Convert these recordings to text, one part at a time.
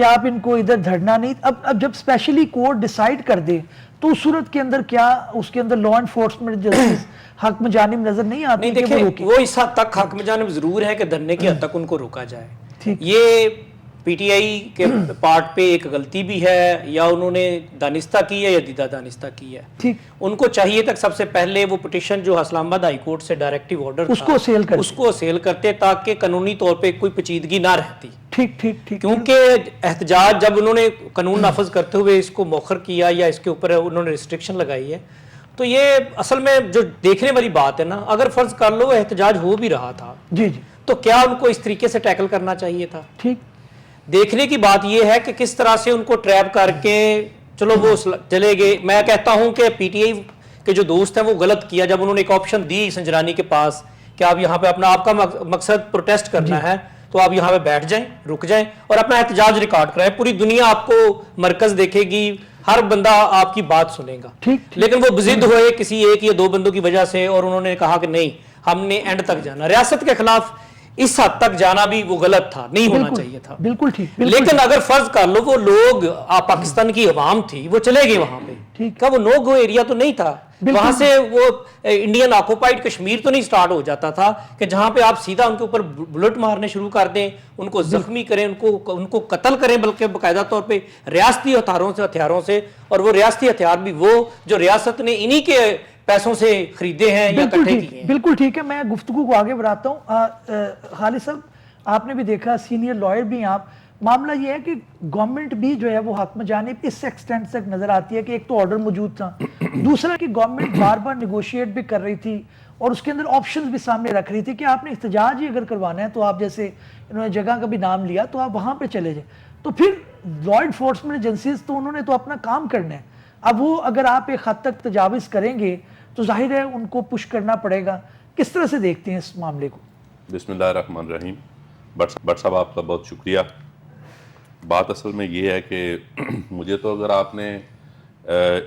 کہ آپ ان کو ادھر دھرنا نہیں. اب جب اسپیشلی کورٹ ڈیسائیڈ کر دے تو اس صورت کے اندر کیا اس کے اندر لا انفورسمنٹ جسٹس حق جانب نظر نہیں آتی؟ نہیں دیکھیں وہ اس حد تک حق جانب ضرور ہے کہ دھرنے کی حد تک ان کو روکا جائے. یہ پی ٹی آئی کے پارٹ پہ ایک غلطی بھی ہے, یا انہوں نے دانستہ کی ہے یا دیدہ دانستہ کی ہے. ان کو چاہیے تک سب سے پہلے وہ پٹیشن جو اسلام آباد ہائی کورٹ سے ڈائریکٹیو آرڈر تھا اس کو سیل کرتے تاکہ قانونی طور پہ کوئی پیچیدگی نہ رہتی. کیونکہ احتجاج جب انہوں نے قانون نافذ کرتے ہوئے اس کو مؤخر کیا یا اس کے اوپر انہوں نے ریسٹرکشن لگائی ہے, تو یہ اصل میں جو دیکھنے والی بات ہے نا, اگر فرض کر لو احتجاج ہو بھی رہا تھا تو کیا ان کو اس طریقے سے ٹیکل کرنا چاہیے تھا؟ دیکھنے کی بات یہ ہے کہ کس طرح سے ان کو ٹریپ کر کے چلو وہ چلے گئے. میں کہتا ہوں کہ پی ٹی آئی کے جو دوست ہیں وہ غلط کیا جب انہوں نے ایک آپشن دی سنجرانی کے پاس کہ آپ یہاں پہ آپ کا مقصد پروٹیسٹ کرنا ہے تو آپ یہاں پہ بیٹھ جائیں, رک جائیں اور اپنا احتجاج ریکارڈ کرائیں. پوری دنیا آپ کو مرکز دیکھے گی, ہر بندہ آپ کی بات سنے گا. لیکن وہ بضد ہوئے کسی ایک یا دو بندوں کی وجہ سے اور انہوں نے کہا کہ نہیں ہم نے اینڈ تک جانا. ریاست کے خلاف اس حد تک جانا بھی وہ غلط تھا, نہیں ہونا چاہیے تھا. بالکل ٹھیک. لیکن اگر فرض کر لو وہ لوگ پاکستان کی عوام تھی, وہ چلے گئے وہاں پہ, کیا وہ نو گو ایریا تو نہیں تھا؟ وہاں سے وہ انڈین آکوپائڈ کشمیر تو نہیں سٹارٹ ہو جاتا تھا کہ جہاں پہ آپ سیدھا ان کے اوپر بلٹ مارنے شروع کر دیں, ان کو زخمی کریں, ان کو قتل کریں, بلکہ باقاعدہ طور پہ ریاستی ہتھیاروں سے. اور وہ ریاستی ہتھیار بھی وہ جو ریاست نے انہی کے پیسوں سے خریدے ہیں یا اکٹھے کیے ہیں. بالکل ٹھیک ہے. میں گفتگو کو آگے بڑھاتا ہوں. خالد صاحب آپ نے بھی دیکھا, سینئر لائر بھی آپ, معاملہ یہ ہے کہ گورنمنٹ بھی جو ہے وہ حق جانب اس ایکسٹینٹ تک نظر آتی ہے کہ ایک تو آرڈر موجود تھا, دوسرا کہ گورنمنٹ بار بار نیگوشیٹ بھی کر رہی تھی اور اس کے اندر آپشنز بھی سامنے رکھ رہی تھی کہ آپ نے احتجاج ہی اگر کروانا ہے تو آپ جیسے انہوں نے جگہ کا بھی نام لیا تو آپ وہاں پہ چلے جائیں. تو پھر لا انفورسمنٹ ایجنسیز تو انہوں نے تو اپنا کام کرنا ہے. اب وہ اگر آپ ایک حد تک تجاوز کریں گے تو ظاہر ہے ان کو پش کرنا پڑے گا. کس طرح سے دیکھتے ہیں اس معاملے کو؟ بسم اللہ الرحمن الرحیم. بٹ صاحب آپ کا بہت شکریہ. بات اصل میں یہ ہے کہ مجھے تو اگر آپ نے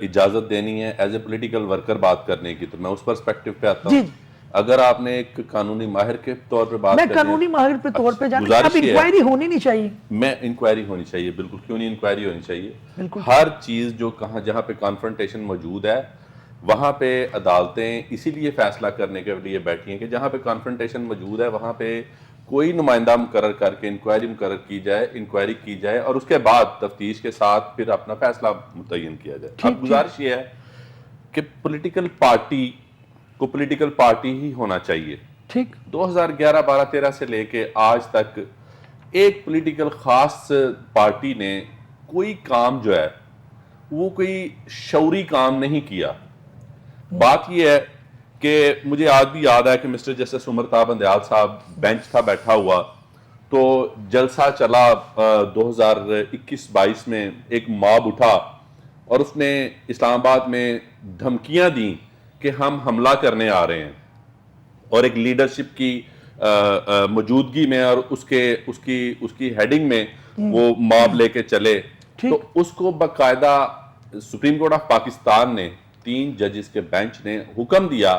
اجازت دینی ہے ایز اے پولیٹیکل ورکر بات کرنے کی تو میں اس پرسپیکٹو پہ آتا ہوں. اگر آپ نے ایک قانونی ماہر کے طور پہ بات کرنی ہے, میں قانونی ماہر پہ طور پہ جانا, اب انکوائری ہونی نہیں چاہیے. میں انکوائری ہونی چاہیے, بالکل کیوں نہیں انکوائری ہونی چاہیے. ہر چیز جو جہاں پہ کانفرنٹیشن موجود ہے وہاں پہ عدالتیں اسی لیے فیصلہ کرنے کے لیے بیٹھی ہیں کہ جہاں پہ کانفرنٹیشن موجود ہے وہاں پہ کوئی نمائندہ مقرر کر کے انکوائری مقرر کی جائے, انکوائری کی جائے اور اس کے بعد تفتیش کے ساتھ پھر اپنا فیصلہ متعین کیا جائے. اب گزارش یہ ہے کہ پولیٹیکل پارٹی کو پولیٹیکل پارٹی ہی ہونا چاہیے. 2011-12-13 سے لے کے آج تک ایک پولیٹیکل خاص پارٹی نے کوئی کام جو ہے وہ کوئی شعوری کام نہیں کیا. بات یہ ہے کہ مجھے آج بھی یاد ہے کہ مسٹر جسٹس عمر طاہر بندیال صاحب بینچ تھا بیٹھا ہوا, تو جلسہ چلا 2021-22 میں, ایک موب اٹھا اور اس نے اسلام آباد میں دھمکیاں دیں کہ ہم حملہ کرنے آ رہے ہیں, اور ایک لیڈرشپ کی موجودگی میں اور اس کی ہیڈنگ میں وہ موب لے کے چلے. تو اس کو باقاعدہ سپریم کورٹ آف پاکستان نے 3 ججز کے بینچ نے حکم دیا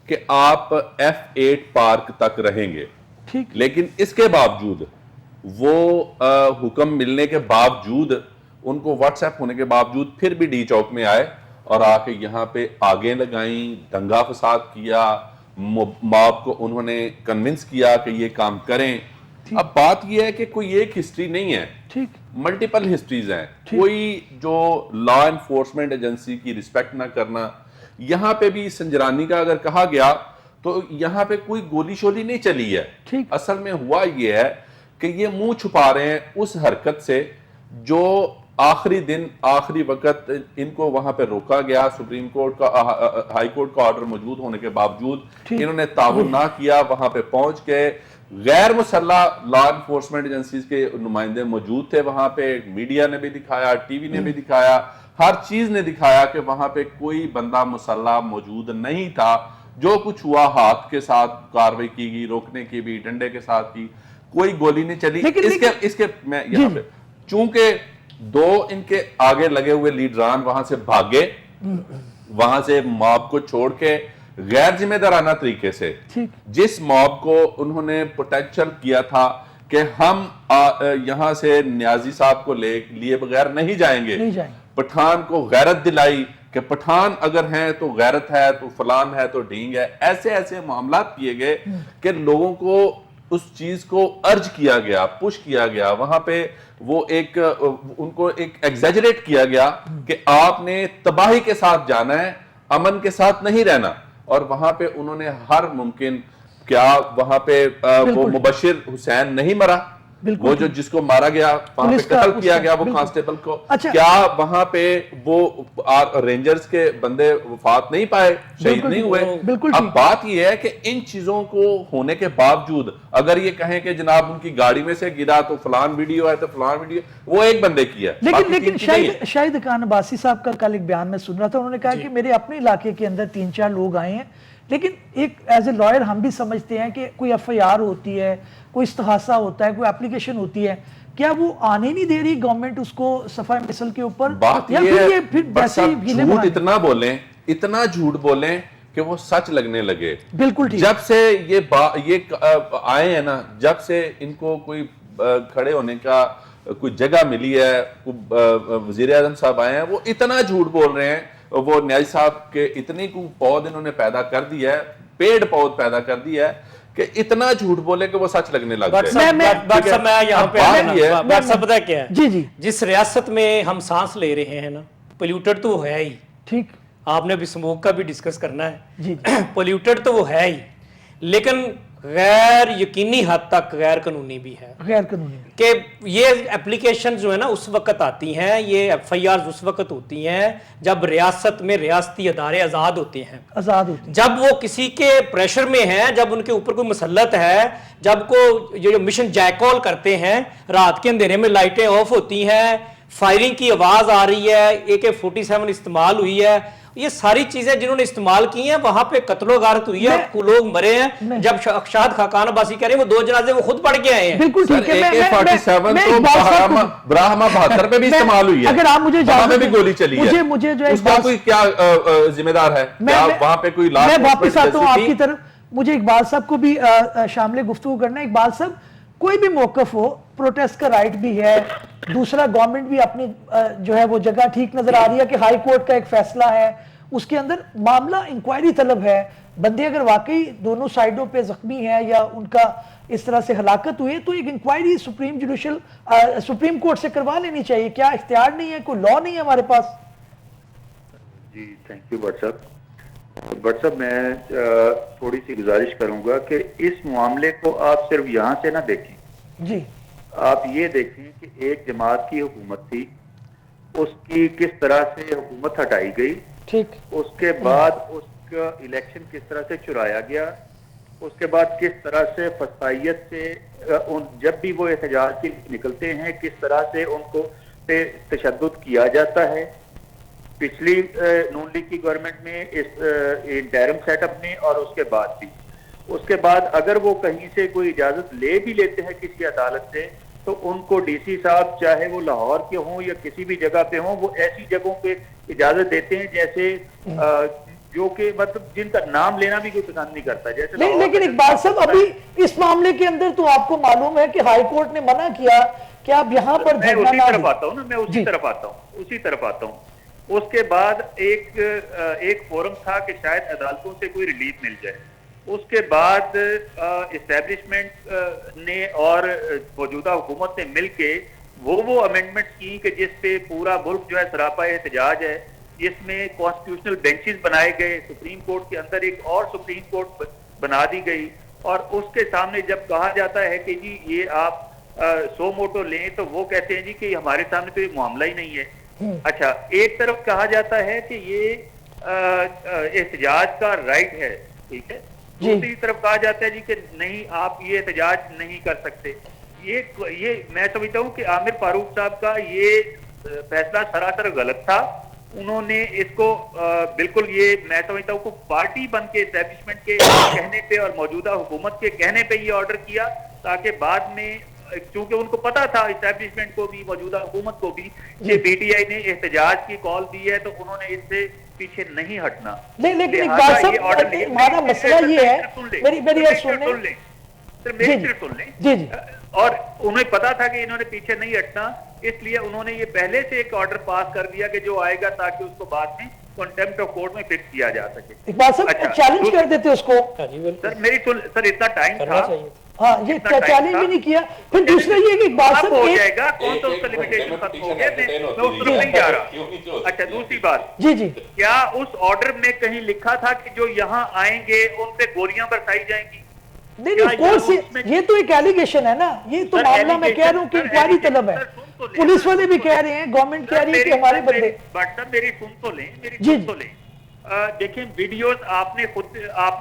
کہ آپ F8 پارک تک رہیں گے. لیکن اس کے باوجود وہ حکم ملنے کے باوجود, ان کو واٹس ایپ ہونے کے باوجود پھر بھی ڈی چوک میں آئے اور آ کے یہاں پہ آگیں لگائیں, دنگا فساد کیا, موب کو انہوں نے کنونس کیا کہ یہ کام کریں. اب بات یہ ہے کہ کوئی ایک ہسٹری نہیں ہے, ملٹیپل ہسٹریز ہیں. کوئی جو لا انفورسمنٹ ایجنسی کی رسپیکٹ نہ کرنا, یہاں پہ بھی سنجرانی کا اگر کہا گیا تو یہاں پہ کوئی گولی شولی نہیں چلی ہے. اصل میں ہوا یہ ہے کہ یہ منہ چھپا رہے ہیں اس حرکت سے جو آخری دن آخری وقت ان کو وہاں پہ روکا گیا. سپریم کورٹ کا ہائی کورٹ کا آرڈر موجود ہونے کے باوجود انہوں نے تعاون نہ کیا, وہاں پہ پہنچ کے غیر مسلح لا انفورسمنٹ ایجنسیز کے نمائندے موجود تھے وہاں پہ, میڈیا نے بھی دکھایا, ٹی وی نے بھی دکھایا, ہر چیز نے دکھایا کہ وہاں پہ کوئی بندہ مسلح موجود نہیں تھا. جو کچھ ہوا ہاتھ کے ساتھ کاروائی کی گئی, روکنے کی بھی, ڈنڈے کے ساتھ کی, کوئی گولی نہیں چلی. اس کے میں یہاں پہ چونکہ 2 ان کے آگے لگے ہوئے لیڈران وہاں سے بھاگے, وہاں سے موب کو چھوڑ کے غیر ذمہ دارانہ طریقے سے جس موب کو انہوں نے پوٹینشل کیا تھا کہ ہم یہاں سے نیازی صاحب کو لیے بغیر نہیں جائیں گے. پٹھان کو غیرت دلائی کہ پٹھان اگر ہیں تو غیرت ہے, تو فلان ہے تو ڈھینگ ہے. ایسے ایسے معاملات کیے گئے کہ لوگوں کو اس چیز کو ارج کیا گیا, پش کیا گیا. وہاں پہ وہ ان کو ایک ایگزیجریٹ کیا گیا کہ آپ نے تباہی کے ساتھ جانا ہے, امن کے ساتھ نہیں رہنا. اور وہاں پہ انہوں نے ہر ممکن, کیا وہاں پہ وہ مبشر حسین نہیں مرا, وہ جو جس کو مارا گیا وہاں پہ قتل کیا گیا وہ کانسٹیبل کو, کیا وہاں پہ وہ رینجرز کے بندے وفات نہیں پائے, شہید نہیں ہوئے؟ اب بات یہ ہے کہ ان چیزوں کو ہونے کے باوجود اگر یہ کہیں کہ جناب ان کی گاڑی میں سے گرا تو فلان ویڈیو ہے تو فلان ویڈیو, وہ ایک بندے کی ہے. لیکن شاہد خان عباسی صاحب کا کل ایک بیان میں سن رہا تھا, انہوں نے کہا کہ میرے اپنے علاقے کے اندر 3-4 لوگ آئے ہیں, لیکن ایک ایز اے لائر ہم بھی سمجھتے ہیں کہ کوئی ایف آئی آر ہوتی ہے, کوئی استحاثہ ہوتا ہے, کوئی اپلیکیشن ہوتی ہے, کیا وہ آنے نہیں دے رہی گورنمنٹ اس کو صفحہ مثل کے اوپر؟ بات یہ ہے جھوٹ اتنا بولیں, اتنا جھوٹ بولیں کہ وہ سچ لگنے لگے. بالکل ٹھیک. جب سے یہ آئے ہیں نا, جب سے ان کو کوئی کھڑے ہونے کا کوئی جگہ ملی ہے, وزیر اعظم صاحب آئے ہیں, وہ اتنا جھوٹ بول رہے ہیں. وہ نیازی صاحب کے اتنی کو پود انہوں نے پیدا کر دی ہے, پیڑ پود پیدا کر دی ہے کہ اتنا جھوٹ بولے کہ وہ سچ لگنے لگ گئے. بات صاحب میں یہاں پہ پتہ کیا ہے, جی جس ریاست میں ہم سانس لے رہے ہیں نا, پولیوٹڈ تو وہ ہے ہی. ٹھیک, آپ نے بھی سموک کا بھی ڈسکس کرنا ہے. پولیوٹڈ تو وہ ہے ہی, لیکن غیر یقینی حد تک غیر قانونی بھی ہے. غیر قانونی کہ یہ اپلیکیشن جو ہے نا اس وقت آتی ہیں, یہ ایف آئی آرز اس وقت ہوتی ہیں جب ریاست میں ریاستی ادارے آزاد ہوتے ہیں, جب وہ کسی کے پریشر میں ہیں, جب ان کے اوپر کوئی مسلط ہے, جب کو جو مشن جیکال کرتے ہیں, رات کے اندھیرے میں لائٹیں آف ہوتی ہیں, فائرنگ کی آواز آ رہی ہے, AK-47 استعمال ہوئی ہے, یہ ساری چیزیں جنہوں نے استعمال کی ہیں, وہاں پہ قتل و غارت ہوئی ہے, لوگ مرے ہیں. جب شاہد خاقان عباسی کہہ رہے ہیں وہ 2 جنازے وہ خود پڑھ کے آئے ہیں. بالکل ٹھیک ہے. AK-47 تو براہما 72 پہ بھی استعمال ہوئی ہے, اگر آپ مجھے وہاں پہ بھی گولی چلی ہے. مجھے جو اس کا کوئی کیا ذمہ دار ہے؟ وہاں پہ کوئی لاش؟ میں واپس آتا ہوں آپ کی طرف. مجھے اقبال صاحب کو بھی شامل گفتگو کرنا ہے. اقبال صاحب, کوئی بھی موقف ہو, پروٹیسٹ کا رائٹ بھی ہے, دوسرا گورنمنٹ بھی اپنی جو ہے وہ جگہ ٹھیک نظر آ رہی ہے کہ ہائی کورٹ کا ایک فیصلہ ہے, اس کے اندر معاملہ انکوائری طلب ہے. بندے اگر واقعی دونوں سائیڈوں پہ زخمی ہیں یا ان کا اس طرح سے ہلاکت ہوئی ہے تو ایک انکوائری سپریم کورٹ سے کروا لینی چاہیے. کیا اختیار نہیں ہے, کوئی لا نہیں ہے ہمارے پاس؟ جی تھینک یو بٹ صاحب. میں تھوڑی سی گزارش کروں گا کہ اس معاملے کو آپ صرف یہاں سے نہ دیکھیں. جی, آپ یہ دیکھیں کہ ایک جماعت کی حکومت تھی, اس کی کس طرح سے حکومت ہٹائی گئی, ٹھیک, اس کے بعد اس کا الیکشن کس طرح سے چرایا گیا, اس کے بعد کس طرح سے فسائیت سے جب بھی وہ احتجاج کے نکلتے ہیں کس طرح سے ان کو پہ تشدد کیا جاتا ہے. پچھلی نون لیگ کی گورنمنٹ میں اس انٹرم سیٹ اپ میں اور اس کے بعد بھی, اس کے بعد اگر وہ کہیں سے کوئی اجازت لے بھی لیتے ہیں کسی عدالت سے تو ان کو ڈی سی صاحب چاہے وہ لاہور کے ہوں یا کسی بھی جگہ پہ ہوں, وہ ایسی جگہوں پہ اجازت دیتے ہیں جیسے جو کہ مطلب جن کا نام لینا بھی کوئی پسند نہیں کرتا. جیسے لیکن اقبال صاحب ابھی اس معاملے کے اندر تو آپ کو معلوم ہے کہ ہائی کورٹ نے منع کیا کہ آپ یہاں پر میں اسی طرف آتا ہوں نا, میں اسی طرف آتا ہوں. اس کے بعد ایک فورم تھا کہ شاید عدالتوں سے کوئی ریلیف مل جائے. اس کے بعد اسٹیبلشمنٹ نے اور موجودہ حکومت نے مل کے وہ امینڈمنٹ کی کہ جس پہ پورا ملک جو ہے سراپا احتجاج ہے, جس میں کانسٹیٹیوشنل بینچز بنائے گئے, سپریم کورٹ کے اندر ایک اور سپریم کورٹ بنا دی گئی, اور اس کے سامنے جب کہا جاتا ہے کہ جی یہ آپ سو موٹو لیں تو وہ کہتے ہیں جی کہ ہمارے سامنے تو یہ معاملہ ہی نہیں ہے. اچھا, ایک طرف کہا جاتا ہے کہ یہ احتجاج کا رائٹ ہے, ٹھیک ہے, دوسری طرف کہا جاتا ہے جی کہ نہیں آپ یہ احتجاج نہیں کر سکتے. یہ میں سمجھتا ہوں کہ عامر فاروق صاحب کا یہ فیصلہ سراسر غلط تھا. انہوں نے اس کو بالکل, یہ میں سمجھتا ہوں کہ پارٹی بن کے اسٹیبلشمنٹ کے کہنے پہ اور موجودہ حکومت کے کہنے پہ یہ آرڈر کیا, تاکہ بعد میں چونکہ ان کو پتا تھا اسٹیبلشمنٹ کو بھی موجودہ حکومت کو بھی کہ پی ٹی آئی نے احتجاج کی کال دی ہے تو انہوں نے اس سے پیچھے نہیں ہٹنا. لیکن اقبال صاحب ہمارا مسئلہ یہ ہے, میری سر میری صرف سن لیں. جی جی اور انہیں پتا تھا کہ انہوں نے پیچھے نہیں ہٹنا, اس لیے انہوں نے یہ پہلے سے ایک آرڈر پاس کر دیا کہ جو آئے گا تاکہ اس کو بعد میں کنٹمپٹ آف کورٹ میں فکس کیا جا سکے. اقبال صاحب چیلنج کر دیتے اس کو. سر میری سر اتنا ٹائم تھا, ہاں یہ چیلنج بھی نہیں کیا. پھر دوسرا یہ کہ اقبال صاحب ہو جائے گا کون سا اس کا لمیٹیشن ختم ہو گیا, میں اس طرف نہیں جا رہا. اچھا دوسری بات, جی جی کیا اس آرڈر میں کہیں لکھا تھا کہ جو یہاں آئیں گے ان پہ گولیاں برسائی جائیں گی؟ نہیں نہیں, کورس یہ تو ایک ایلیگیشن ہے نا, یہ تو معاملہ میں کہہ رہا ہوں کہ انکوائری طلب ہے. پولیس والے بھی کہہ رہے ہیں, گورنمنٹ کہہ رہی ہے کہ ہمارے بندے. بٹ سر میری سن تو لیں, میری جی سن تو لیں. دیکھیں ویڈیوز آپ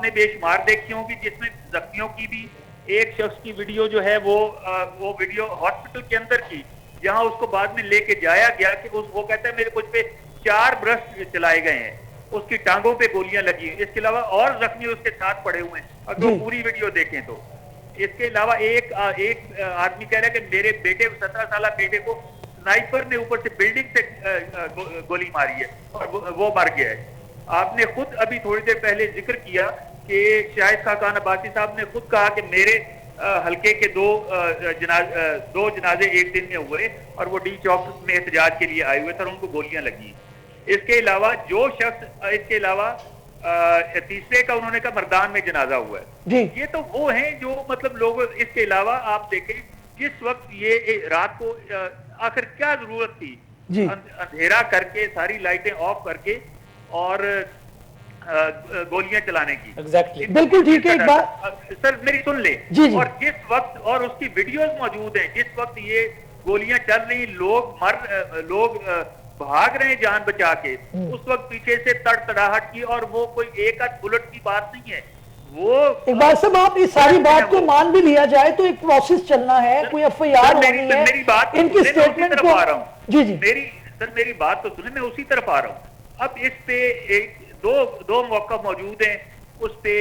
نے بے شمار دیکھی ہوں گی جس میں زخمیوں کی بھی, ایک شخص کی ویڈیو جو ہے وہ ویڈیو ہاسپٹل کے اندر کی, جہاں اس کو بعد میں لے کے جایا گیا کہ وہ کہتا ہے میرے کچھ پہ 4 برش چلائے گئے ہیں, اس کی ٹانگوں پہ گولیاں لگی ہیں. اس کے علاوہ اور زخمی اس کے ساتھ پڑے ہوئے ہیں, اگر وہ پوری ویڈیو دیکھیں تو. اس کے علاوہ ایک آدمی کہہ رہا ہے کہ میرے بیٹے 17 سالہ بیٹے کو سنائپر نے اوپر سے بلڈنگ سے گولی ماری ہے اور وہ مر گیا ہے. آپ نے خود ابھی تھوڑی دیر پہلے ذکر کیا کہ شاہد خاقان عباسی صاحب نے خود کہا کہ میرے حلقے کے 2 جنازے ایک دن میں ہوئے اور وہ ڈی چوک میں احتجاج کے لیے آئے ہوئے تھے اور ان کو گولیاں لگی. اس کے علاوہ جو شخص, اس کے علاوہ تیسرے کا انہوں نے کہا مردان میں جنازہ ہوا ہے. یہ تو وہ ہیں جو مطلب لوگ. اس کے علاوہ آپ دیکھیں جس وقت یہ رات کو آخر کیا ضرورت تھی اندھیرا کر کے ساری لائٹیں آف کر کے اور گولیاں چلانے کی. بالکل ٹھیک ہے. ایک بات سر میری سن لیں, اور جس وقت, اور اس کی ویڈیوز موجود ہیں, جس وقت یہ گولیاں چل رہی, لوگ بھاگ رہے ہیں جان بچا کے, اس وقت پیچھے سے تڑتڑاہٹ کی, اور وہ کوئی ایک آدھ بلٹ کی بات نہیں ہے. وہ اقبال صاحب آپ اس ساری بات کو مان بھی لیا جائے تو ایک پروسیس چلنا ہے, کوئی ایف آئی آر ہونی ہے, میری بات ان کی سٹیٹمنٹ کو. جی جی میری بات تو سنیں, میں اسی طرف آ رہا ہوں. اب اس پہ دو موقع موجود ہیں. اس پہ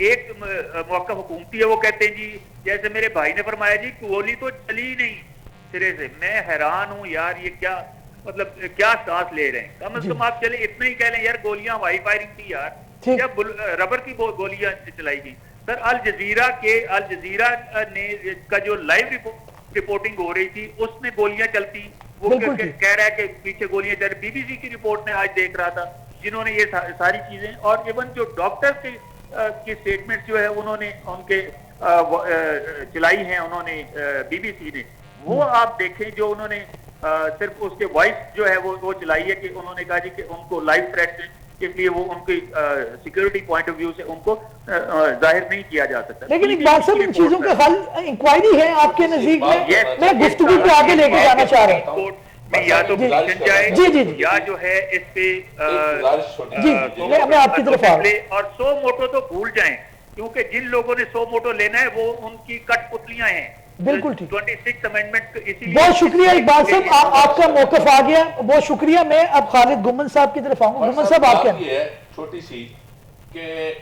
ایک موقع حکومتی ہے, وہ کہتے ہیں جی جیسے میرے بھائی نے فرمایا جی گولی تو چلی نہیں سرے سے. میں حیران ہوں یار, یہ کیا مطلب کیا سانس لے رہے ہیں. کم از کم آپ چلے اتنا ہی کہہ لیں یار گولیاں ہوائی فائرنگ تھی یار, جب ربر کی گولیاں چلائی گئی. سر الجزیرہ نے کا جو لائیو رپورٹنگ ہو رہی تھی اس میں گولیاں چلتی, وہ کہہ رہا ہے کہ پیچھے گولیاں چل رہی. BBC کی رپورٹ میں آج دیکھ رہا تھا جنہوں نے یہ ساری چیزیں, اور ایون جو ڈاکٹر کی سٹیٹمنٹ جو ہے انہوں نے ان کے چلائی ہیں انہوں نے BBC نے, وہ آپ دیکھیں جو انہوں نے صرف اس کے وائس جو ہے وہ چلائی ہے کہ انہوں نے کہا جی کہ ان کو لائف تھریٹ ہے, اس لیے وہ ان کی سیکورٹی پوائنٹ آف ویو سے ان کو ظاہر نہیں کیا جا سکتا. لیکن اقبال صاحب ان چیزوں کا حل انکوائری ہے آپ کے نزدیک میں, میں گفتگو کو آگے لے کے جانا چاہ رہا ہوں. یا تو جائے یا جو ہے اس پہ میں آپ کی طرف آ رہا ہوں. اور 100 موٹو تو بھول جائیں, کیونکہ جن لوگوں نے 100 موٹو لینا ہے وہ ان کی کٹ پتلیاں ہیں. بالکل ٹھیک, 26 امینڈمنٹ. بہت شکریہ اقبال صاحب, آپ کا موقف آ گیا, بہت شکریہ. میں اب خالد گمن صاحب کی طرف آؤں گا. گمن صاحب آپ کیا چھوٹی سی کہ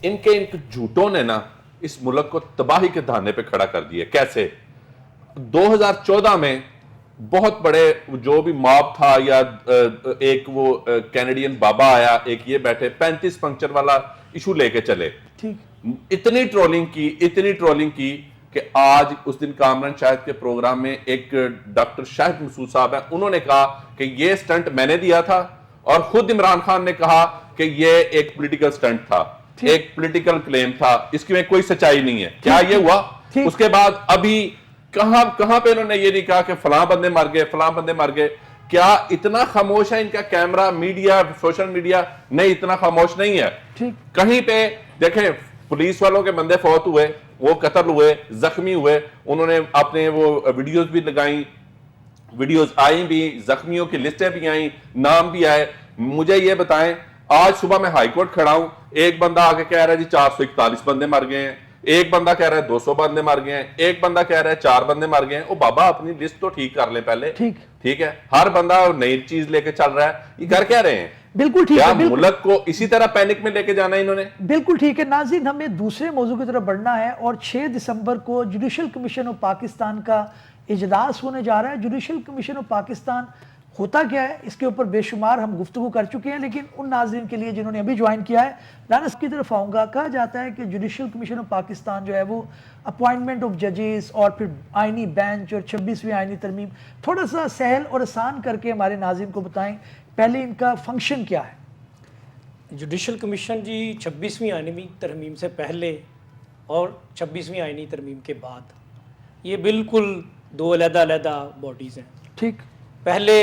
ان کے جھوٹوں نے نا اس ملک کو تباہی کے دھانے پہ کھڑا کر دیا. کیسے 2014 میں بہت بڑے جو بھی ماب تھا, یا ایک وہ کینیڈین بابا آیا, ایک یہ بیٹھے 35 پنکچر والا ایشو لے کے چلے. اتنی ٹرولنگ کی کہ آج اس دن کامران شاہد کے پروگرام میں ایک ڈاکٹر شاہد مسعود صاحب ہیں, انہوں نے کہا کہ یہ سٹنٹ میں نے دیا تھا, اور خود عمران خان نے کہا کہ یہ ایک پولیٹیکل سٹنٹ تھا, ایک پولیٹیکل کلیم تھا, اس کی میں کوئی سچائی نہیں ہے. کیا یہ ہوا؟ اس کے بعد ابھی کہاں پہ انہوں نے یہ نہیں کہا کہ فلاں بندے مر گئے. کیا اتنا خاموش ہے ان کا کیمرہ, میڈیا, سوشل میڈیا؟ نہیں, اتنا خاموش نہیں ہے. کہیں پہ دیکھیں پولیس والوں کے بندے فوت ہوئے, وہ قتل ہوئے, زخمی ہوئے, انہوں نے اپنے وہ ویڈیوز بھی لگائیں, ویڈیوز آئیں بھی, زخمیوں کی لسٹیں بھی آئیں, نام بھی آئے. مجھے یہ بتائیں, آج صبح میں ہائی کورٹ کھڑا ہوں, ایک بندہ آگے کہہ رہا ہے جی 441 بندے مر گئے ہیں, ایک بندہ کہہ رہا ہے 200 بندے مر گئے ہیں, ایک بندہ کہہ رہا ہے 4 بندے مر گئے ہیں. او بابا اپنی لسٹ تو ٹھیک کر لیں پہلے. ٹھیک ہے, ہر بندہ نئی چیز لے کے چل رہا ہے, یہ کر کیا رہے ہیں؟ بالکل ٹھیک ہے, ملک کو اسی طرح پینک میں لے کے جانا ہے انہوں نے. بالکل ٹھیک ہے. ناظرین, ہمیں دوسرے موضوع کی طرف بڑھنا ہے, اور 6 دسمبر کو جوڈیشل کمیشن آف پاکستان کا اجلاس ہونے جا رہا ہے. جوڈیشل کمیشن آف پاکستان ہوتا کیا ہے اس کے اوپر بے شمار ہم گفتگو کر چکے ہیں، لیکن ان ناظرین کے لیے جنہوں نے ابھی جوائن کیا ہے، دانش کی طرف آؤں گا. کہا جاتا ہے کہ جوڈیشل کمیشن آف پاکستان جو ہے وہ اپوائنٹمنٹ آف ججز اور پھر آئینی بینچ اور 26ویں آئینی ترمیم، تھوڑا سا سہل اور آسان کر کے ہمارے ناظرین کو بتائیں پہلے ان کا فنکشن کیا ہے. جوڈیشل کمیشن جی 26ویں آئینی ترمیم سے پہلے اور 26ویں آئینی ترمیم کے بعد یہ بالکل دو علیحدہ علیحدہ باڈیز ہیں. ٹھیک. پہلے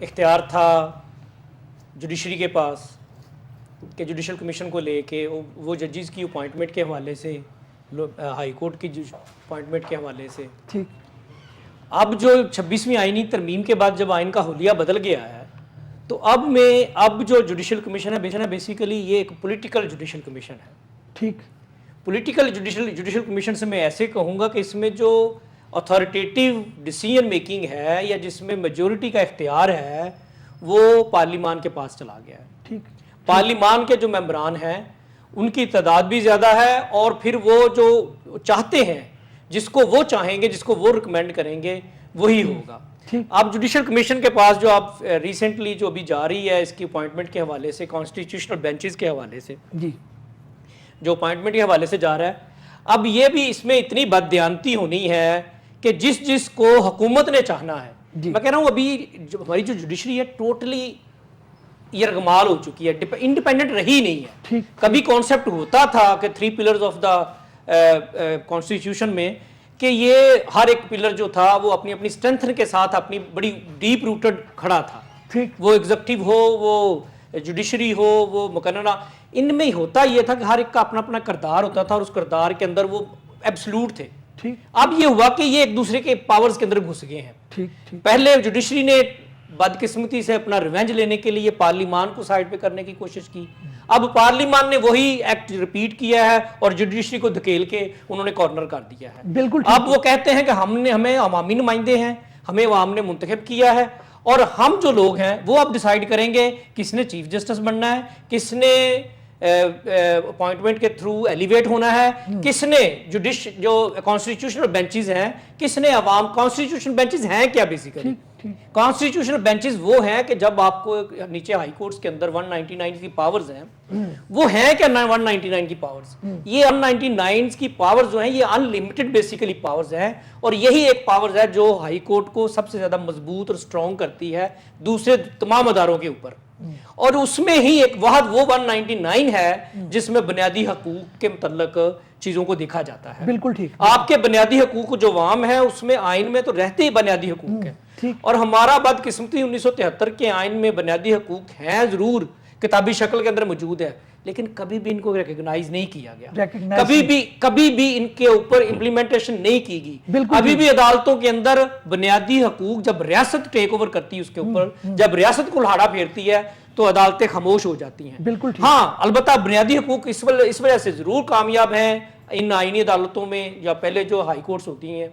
اختیار تھا جوڈیشری کے پاس کہ جوڈیشل کمیشن کو لے کے وہ ججز کی اپوائنٹمنٹ کے حوالے سے، ہائی کورٹ کی اپوائنٹمنٹ کے حوالے سے. ٹھیک. اب جو 26ویں آئینی ترمیم کے بعد جب آئین کا حلیہ بدل گیا ہے تو اب جو جوڈیشل کمیشن ہے بیسیکلی یہ ایک پولیٹیکل جوڈیشل کمیشن ہے. ٹھیک. پولیٹیکل جوڈیشل کمیشن سے میں ایسے کہوں گا کہ اس میں جو اتھارٹیٹیو ڈیسیژن میکنگ ہے یا جس میں میجورٹی کا اختیار ہے وہ پارلیمان کے پاس چلا گیا ہے. ٹھیک. پارلیمان کے جو ممبران ہیں ان کی تعداد بھی زیادہ ہے اور پھر وہ جو چاہتے ہیں جس کو وہ چاہیں گے، جس کو وہ ریکمینڈ کریں گے وہی ہوگا. اب جوڈیشل کمیشن کے پاس جو اب ریسنٹلی جو ابھی جا رہی ہے اس کی اپوائنٹمنٹ کے حوالے سے، کانسٹیٹیوشنل بینچز کے حوالے سے جی جو اپوائنٹمنٹ کے حوالے سے جا رہا ہے، اب یہ بھی اس میں اتنی بددیانتی ہونی ہے کہ جس کو حکومت نے چاہنا ہے. میں کہہ رہا ہوں ابھی ہماری جو جوڈیشری ہے ٹوٹلی یرغمال ہو چکی ہے، انڈیپینڈنٹ رہی نہیں ہے. کبھی کانسیپٹ ہوتا تھا کہ 3 پلرز آف دا کانسٹیٹیوشن میں کہ یہ ہر ایک پلر جو تھا وہ اپنی اپنی اسٹرینتھ کے ساتھ اپنی بڑی ڈیپ روٹڈ کھڑا تھا. وہ ایگزیکٹو ہو، وہ جوڈیشری ہو، وہ مقننہ، ان میں ہوتا یہ تھا کہ ہر ایک کا اپنا اپنا کردار ہوتا تھا اور اس کردار کے اندر وہ ایبسلوٹ تھے. اب یہ ہوا کہ یہ ایک دوسرے کے پاورز کے اندر گھس گئے ہیں. پہلے جوڈیشری نے بدقسمتی سے اپنا ریونج لینے کے لیے پارلیمان کو سائڈ پہ کرنے کی کوشش کی. اب پارلیمان نے وہی ایکٹ ریپیٹ کیا ہے اور جوڈیشری کو دھکیل کے انہوں نے کارنر کر دیا ہے. بالکل. اب وہ کہتے ہیں کہ ہمیں عوامی نمائندے ہیں، ہمیں عوام نے منتخب کیا ہے اور ہم جو لوگ ہیں وہ اب ڈیسائیڈ کریں گے کس نے چیف جسٹس بننا ہے، کس نے اپوائنٹمنٹ کے تھرو ایلیویٹ ہونا ہے، کس نے جو کانسٹیٹیوشنل بینچز ہیں کس نے عوام. کانسٹیٹیوشنل بینچز ہیں کیا بیسیکلی؟ کانسٹیٹیوشنل بینچز وہ ہیں کہ جب آپ کو نیچے ہائی کورٹس کے اندر 199 کی پاورز ہیں، وہ ہیں کہ 199 کی پاورز، یہ 199 کی پاورز جو ہیں یہ ان لمیٹڈ بیسیکلی پاورز ہیں اور یہی ایک پاورز ہے جو ہائی کورٹ کو سب سے زیادہ مضبوط اور سٹرونگ کرتی ہے دوسرے تمام اداروں کے اوپر. اور اس میں ہی ایک واحد وہ 199 ہے جس میں بنیادی حقوق کے متعلق چیزوں کو دیکھا جاتا ہے. بالکل ٹھیک. آپ کے بنیادی حقوق جو عام ہے اس میں آئین میں تو رہتے ہی بنیادی حقوق ہیں اور ہمارا بدقسمتی 1973 کے آئین میں بنیادی حقوق ہیں ضرور، کتابی شکل کے اندر موجود ہے، لیکن کبھی بھی ان کو ریکگنائز نہیں کیا گیا، کبھی بھی ان کے اوپر امپلیمنٹیشن نہیں کی گئی. ابھی بھی عدالتوں کے اندر بنیادی حقوق جب ریاست ٹیک اوور کرتی ہے اس کے اوپر، جب ریاست کو لاڑا پھیرتی ہے تو عدالتیں خاموش ہو جاتی ہیں. بالکل. ہاں البتہ بنیادی حقوق اس وجہ سے ضرور کامیاب ہیں ان آئینی عدالتوں میں یا پہلے جو ہائی کورٹس ہوتی ہیں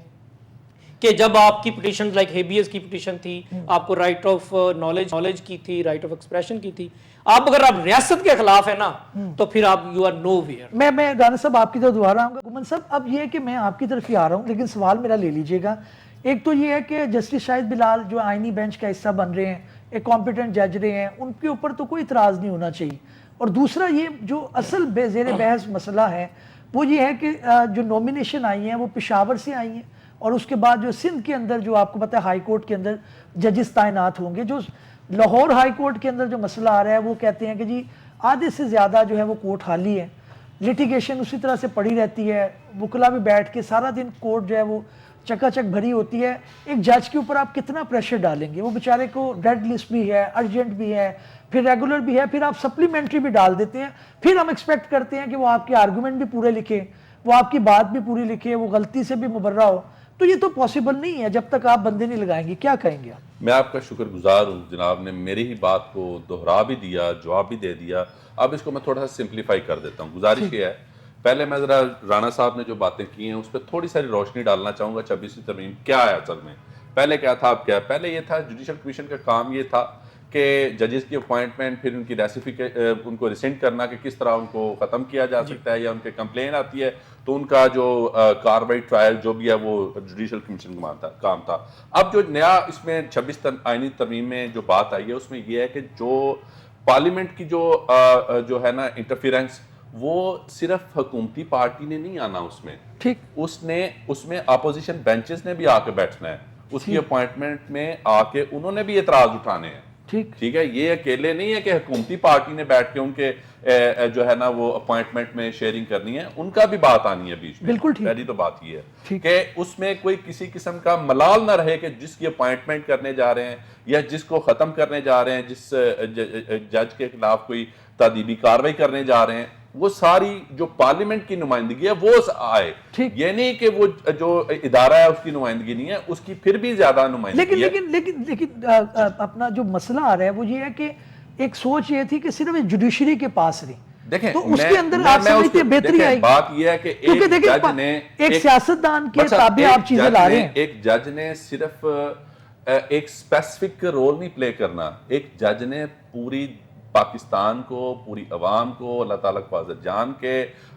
کہ جب آپ کی پٹیشن لائک ہیبیس کی پٹیشن تھی، آپ کو رائٹ آف نالج کی تھی، رائٹ آف ایکسپریشن کی تھی. اگر آپ ریاست کے خلاف ہے نا تو پھر آپ یو آر نو ویئر. میں دانش صاحب آپ کی طرف دوبارہ آؤں گا. گمن صاحب اب یہ ہے کہ میں آپ کی طرف ہی آ رہا ہوں لیکن سوال میرا لے لیجئے گا. ایک تو یہ ہے کہ جسٹس شاہد بلال جو آئینی بینچ کا حصہ بن رہے ہیں، ایک کمپیٹنٹ جج رہے ہیں، ان کے اوپر تو کوئی اعتراض نہیں ہونا چاہیے. اور دوسرا یہ جو اصل زیر بحث مسئلہ ہے وہ یہ ہے کہ جو نومینیشن آئی ہیں وہ پشاور سے آئی ہیں اور اس کے بعد جو سندھ کے اندر جو آپ کو پتہ ہے ہائی کورٹ کے اندر ججز تعینات ہوں گے. جو لاہور ہائی کورٹ کے اندر جو مسئلہ آ رہا ہے وہ کہتے ہیں کہ جی آدھے سے زیادہ جو ہے وہ کورٹ خالی ہے، لٹیگیشن اسی طرح سے پڑی رہتی ہے، وکلا بھی بیٹھ کے سارا دن کورٹ جو ہے وہ چکا چک بھری ہوتی ہے. ایک جج کے اوپر آپ کتنا پریشر ڈالیں گے؟ وہ بیچارے کو ریڈ لسٹ بھی ہے، ارجنٹ بھی ہے، پھر ریگولر بھی ہے، پھر آپ سپلیمنٹری بھی ڈال دیتے ہیں. پھر ہم ایکسپیکٹ کرتے ہیں کہ وہ آپ کے آرگومنٹ بھی پورے لکھے، وہ آپ کی بات بھی پوری لکھے، وہ غلطی سے بھی مبرہ ہو. تو یہ تو پاسبل نہیں ہے جب تک آپ بندے نہیں لگائیں گے. کیا کہیں گے آپ؟ میں آپ کا شکر گزار ہوں، جناب نے میری ہی بات کو دوہرا بھی دیا، جواب بھی دے دیا. اب اس کو میں تھوڑا سا سمپلیفائی کر دیتا ہوں. گزارش یہ ہے، پہلے میں ذرا رانا صاحب نے جو باتیں کی ہیں اس پہ تھوڑی ساری روشنی ڈالنا چاہوں گا. 26ویں ترمیم کیا ہے اصل میں؟ پہلے کیا تھا، اب کیا ہے؟ پہلے یہ تھا جوڈیشل کمیشن کا کام یہ تھا کہ ججز کی اپوائنٹمنٹ پھر ان کی ان کو ریسنٹ کرنا کہ کس طرح ان کو ختم کیا جا سکتا ہے، یا ان کے کمپلین آتی ہے تو ان کا جو کاروائی ٹرائل جو بھی ہے وہ جوڈیشل کمیشن کا کام تھا۔ اب جو نیا اس میں 26 آئینی ترمیم میں جو بات آئی ہے اس میں یہ ہے کہ جو پارلیمنٹ کی جو ہے نا انٹرفیرنس، وہ صرف حکومتی پارٹی نے نہیں آنا اس میں، ٹھیک، اس میں اپوزیشن بینچز نے بھی آ کے بیٹھنا ہے، اس کی اپوائنٹمنٹ میں آ کے انہوں نے بھی اعتراض اٹھانے ہیں، ٹھیک ہے۔ یہ اکیلے نہیں ہے کہ حکومتی پارٹی نے بیٹھ کے ان کے جو ہے نا وہ اپوائنٹمنٹ میں شیئرنگ کرنی ہے، ان کا بھی بات آنی ہے بیچ میں۔ بالکل ٹھیک، پہلی تو بات یہ ہے کہ اس میں کوئی کسی قسم کا ملال نہ رہے کہ جس کی اپوائنٹمنٹ کرنے جا رہے ہیں یا جس کو ختم کرنے جا رہے ہیں، جس جج کے خلاف کوئی تادیبی کاروائی کرنے جا رہے ہیں، وہ ساری جو پارلیمنٹ کی نمائندگی ہے وہ آئے، یہ نہیں کہ وہ جو ادارہ ہے اس کی نمائندگی نہیں ہے، اس کی پھر بھی زیادہ نمائندگی ہے۔ لیکن اپنا جو مسئلہ آ رہا ہے وہ یہ ہے کہ ایک سوچ یہ تھی کہ صرف جوڈیشری کے پاس رہی، دیکھیں تو اس کے اندر آپ سمجھتے ہیں بہتری آئے گی؟ بات یہ ہے کہ ایک جج نے ایک سیاستدان کے تابع آپ چیزیں لا رہے ہیں۔ ایک جج نے صرف ایک اسپیسیفک رول نہیں پلے کرنا، ایک جج نے پوری پاکستان کو، پوری عوام کو اللہ تعالیٰ کو حاضر جان کے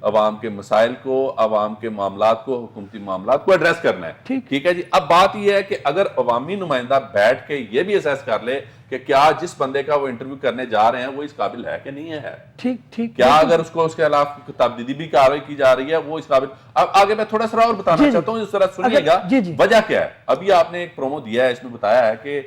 عوام کے مسائل کو، عوام کے معاملات کو، حکومتی معاملات کو ایڈریس کرنا ہے، ٹھیک ہے جی۔ اب بات یہ ہے کہ اگر عوامی نمائندہ بیٹھ کے یہ بھی اسیس کر لے کہ کیا جس بندے کا وہ انٹرویو کرنے جا رہے ہیں وہ اس قابل ہے کہ نہیں ہے، ٹھیک، کیا اگر اس کو اس کے خلاف تبدیلی بھی کاروائی کی جا رہی ہے وہ اس قابل۔ اب آگے میں تھوڑا سا اور بتانا چاہتا ہوں، اس طرح سنیے گا وجہ کیا ہے۔ ابھی آپ نے ایک پرومو دیا ہے، اس میں بتایا ہے کہ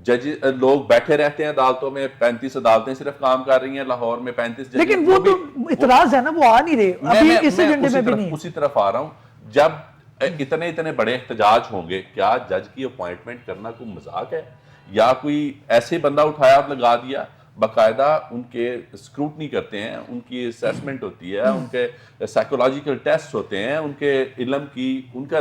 جج لوگ بیٹھے رہتے ہیں عدالتوں میں، 35 عدالتیں صرف کام کر رہی ہیں لاہور میں، 35 جج، لیکن وہ تو اعتراض ہے نا، وہ آ نہیں رہے ابھی اس ایجنڈے میں بھی نہیں۔ اسی طرف آ رہا ہوں، جب اتنے بڑے احتجاج ہوں گے، کیا جج کی اپوائنٹمنٹ کرنا کوئی مذاق ہے؟ یا کوئی ایسے بندہ اٹھایا لگا دیا؟ باقاعدہ ان کے اسکروٹنی کرتے ہیں، ان کی اسیسمنٹ ہوتی ہے، ان کے سائیکولوجیکل ٹیسٹ ہوتے ہیں، ان کے علم کی ان کا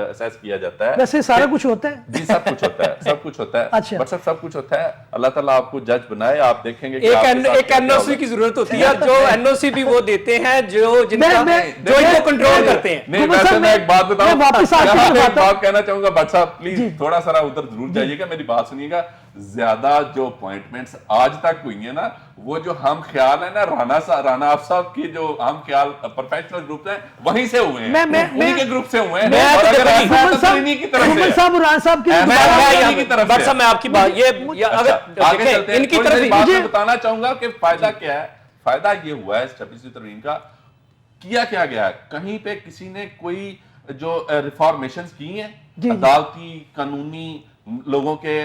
اسیس کیا جاتا ہے۔ ویسے سارا کچھ ہوتا ہے جی، سب کچھ ہوتا ہے، سب کچھ ہوتا ہے، بٹ سب کچھ ہوتا ہے۔ اللہ تعالیٰ آپ کو جج بنائے، آپ دیکھیں گے ایک این او سی کی ضرورت ہوتی ہے، جو این او سی بھی وہ دیتے ہیں جو ان کو کنٹرول کرتے ہیں۔ نہیں، ویسے میں ایک بات بتاؤں، ایک بات کہنا چاہوں گا، بٹ صاحب پلیز تھوڑا سا ادھر ضرور جائیے گا، میری بات سنیے گا۔ زیادہ جو اپوائنٹمنٹس آج تک ہوئی ہیں نا، وہ جو ہم خیال ہے نا رانا آپ صاحب کی جو ہم خیال پروفیشنل گروپ ہیں وہیں سے ہوئے ہیں، انہی کے گروپ سے ہوئے ہیں، اور اگر انہی کی طرف سے میں آپ کی بات یہ آگے چلتے ہیں، تھوڑی بات میں بتانا چاہوں گا کہ فائدہ کیا ہے۔ فائدہ یہ ہوا ہے اس 26ویں ترمیم کا، کیا گیا ہے، کہیں پہ کسی نے کوئی جو ریفارمیشنز کی ہیں عدالتی قانونی لوگوں کے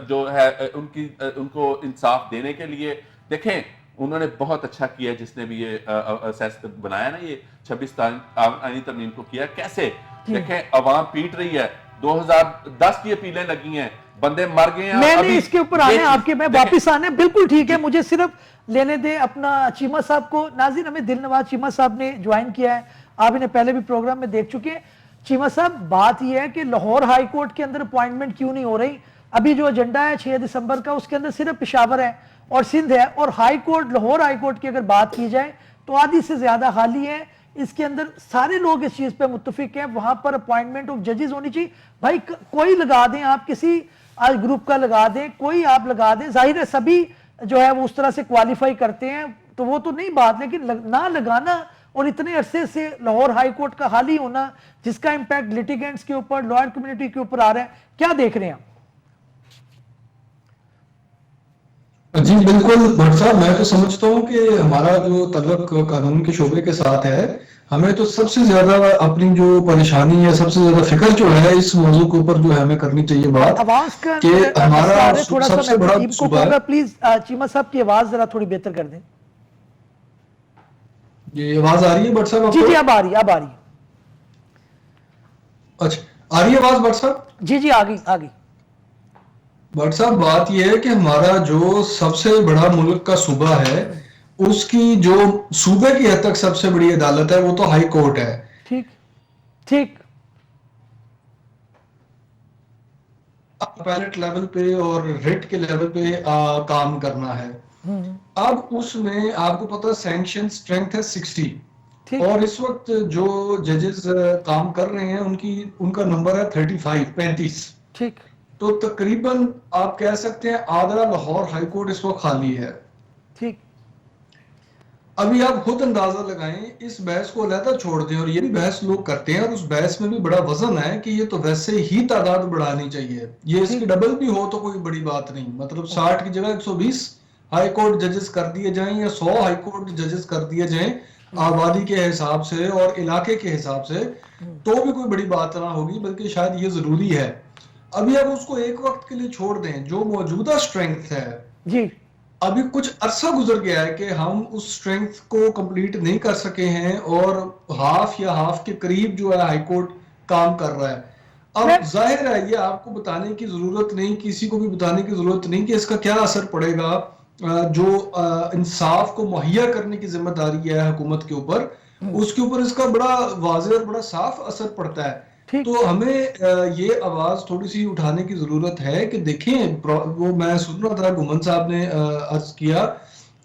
جو ہے ان کو انصاف دینے کے لیے، دیکھیں انہوں نے بہت اچھا کیا ہے جس نے بھی یہ اساس بنایا نا، یہ 26 آئینی ترمیم کو کیا کیسے، دیکھیں عوام پیٹ رہی ہے، 2010 کی اپیلیں لگی ہیں، بندے مر گئے ہیں۔ میں اس کے اوپر آنے آپ کے میں واپس آنے بالکل ٹھیک ہے، مجھے صرف لینے دے اپنا چیمہ صاحب کو۔ ناظرین، ہمیں دل نواز چیمہ صاحب نے جوائن کیا ہے، آپ انہیں پہلے بھی پروگرام میں دیکھ چکے ہیں۔ چیمہ صاحب، بات یہ ہے کہ لاہور ہائی کورٹ کے اندر اپوائنٹمنٹ کیوں نہیں ہو رہی؟ ابھی جو ایجنڈا ہے 6 دسمبر کا، اس کے اندر صرف پشاور ہے اور سندھ ہے، اور high court Lahore high court کی اگر بات کی جائے تو آدھی سے زیادہ خالی ہے۔ اس کے اندر سارے لوگ اس چیز پہ متفق ہیں، وہاں پر اپوائنٹمنٹ آف ججز ہونی چاہیے۔ بھائی کوئی لگا دیں، آپ کسی گروپ کا لگا دیں، کوئی آپ لگا دیں، ظاہر ہے سبھی جو ہے وہ اس طرح سے کوالیفائی کرتے ہیں تو وہ تو نہیں بات، لیکن نہ لگانا اور اتنے عرصے سے لاہور ہائی کورٹ کا خالی ہونا جس کا امپیکٹ لیٹیگنٹس کے اوپر، لائر کمیونٹی کے اوپر آ رہا ہے، کیا دیکھ رہے ہیں آپ؟ جی بالکل بھٹ صاحب، میں تو سمجھتا ہوں کہ ہمارا جو تعلق قانون کے شعبے کے ساتھ ہے، ہمیں تو سب سے زیادہ اپنی جو پریشانی ہے، سب سے زیادہ فکر جو ہے اس موضوع کے اوپر جو ہے ہمیں کرنی چاہیے بات کہ ہمارا سب سے بڑا صوبہ ہے۔ پلیز چیمہ صاحب کی آواز ذرا تھوڑی بہتر کر دیں۔ یہ آواز آ رہی ہے بھٹ صاحب؟ جی اب آ رہی ہے۔ اچھا، آ رہی ہے آواز بھٹ صاحب؟ جی آ گئی۔ بھٹ صاحب، بات یہ ہے کہ ہمارا جو سب سے بڑا ملک کا صوبہ ہے، اس کی جو صوبے کی حد تک سب سے بڑی عدالت ہے وہ تو ہائی کورٹ ہے۔ ٹھیک اپیلیٹ لیول پہ اور ریٹ کے لیول پہ کام کرنا ہے۔ اب اس میں آپ کو پتا سینکشن سٹرینتھ ہے 60، اور اس وقت جو ججز کام کر رہے ہیں ان کا نمبر ہے 35۔ تو تقریباً آپ کہہ سکتے ہیں آدھا لاہور ہائی کورٹ اس وقت خالی ہے. ٹھیک. ابھی آپ خود اندازہ لگائیں, اس بحث کو علیحدہ چھوڑ دیں, اور یہ بھی بحث لوگ کرتے ہیں اور اس بحث میں بھی بڑا وزن ہے کہ یہ تو ویسے ہی تعداد بڑھانی چاہیے, یہ اس کی ڈبل بھی ہو تو کوئی بڑی بات نہیں, مطلب 60 کی جگہ 120 ہائی کورٹ ججز کر دیے جائیں یا 100 ہائی کورٹ ججز کر دیے جائیں آبادی کے حساب سے اور علاقے کے حساب سے, تو بھی کوئی بڑی بات نہ ہوگی, بلکہ شاید یہ ضروری ہے. ابھی آپ اس کو ایک وقت کے لیے چھوڑ دیں, جو موجودہ اسٹرینگتھ ہے جی ابھی کچھ عرصہ گزر گیا ہے کہ ہم اس اسٹرینگتھ کو کمپلیٹ نہیں کر سکے ہیں, اور ہاف یا ہاف کے قریب جو ہے ہائی کورٹ کام کر رہا ہے. اب ظاہر ہے یہ آپ کو بتانے کی ضرورت نہیں, کسی کو بھی بتانے کی ضرورت نہیں کہ اس کا کیا اثر پڑے گا. جو انصاف کو مہیا کرنے کی ذمہ داری ہے حکومت کے اوپر, اس کے اوپر اس کا بڑا واضح اور بڑا صاف اثر پڑتا ہے. تو ہمیں یہ آواز تھوڑی سی اٹھانے کی ضرورت ہے کہ دیکھیں, وہ میں سن رہا تھا گھمن صاحب نے عرض کیا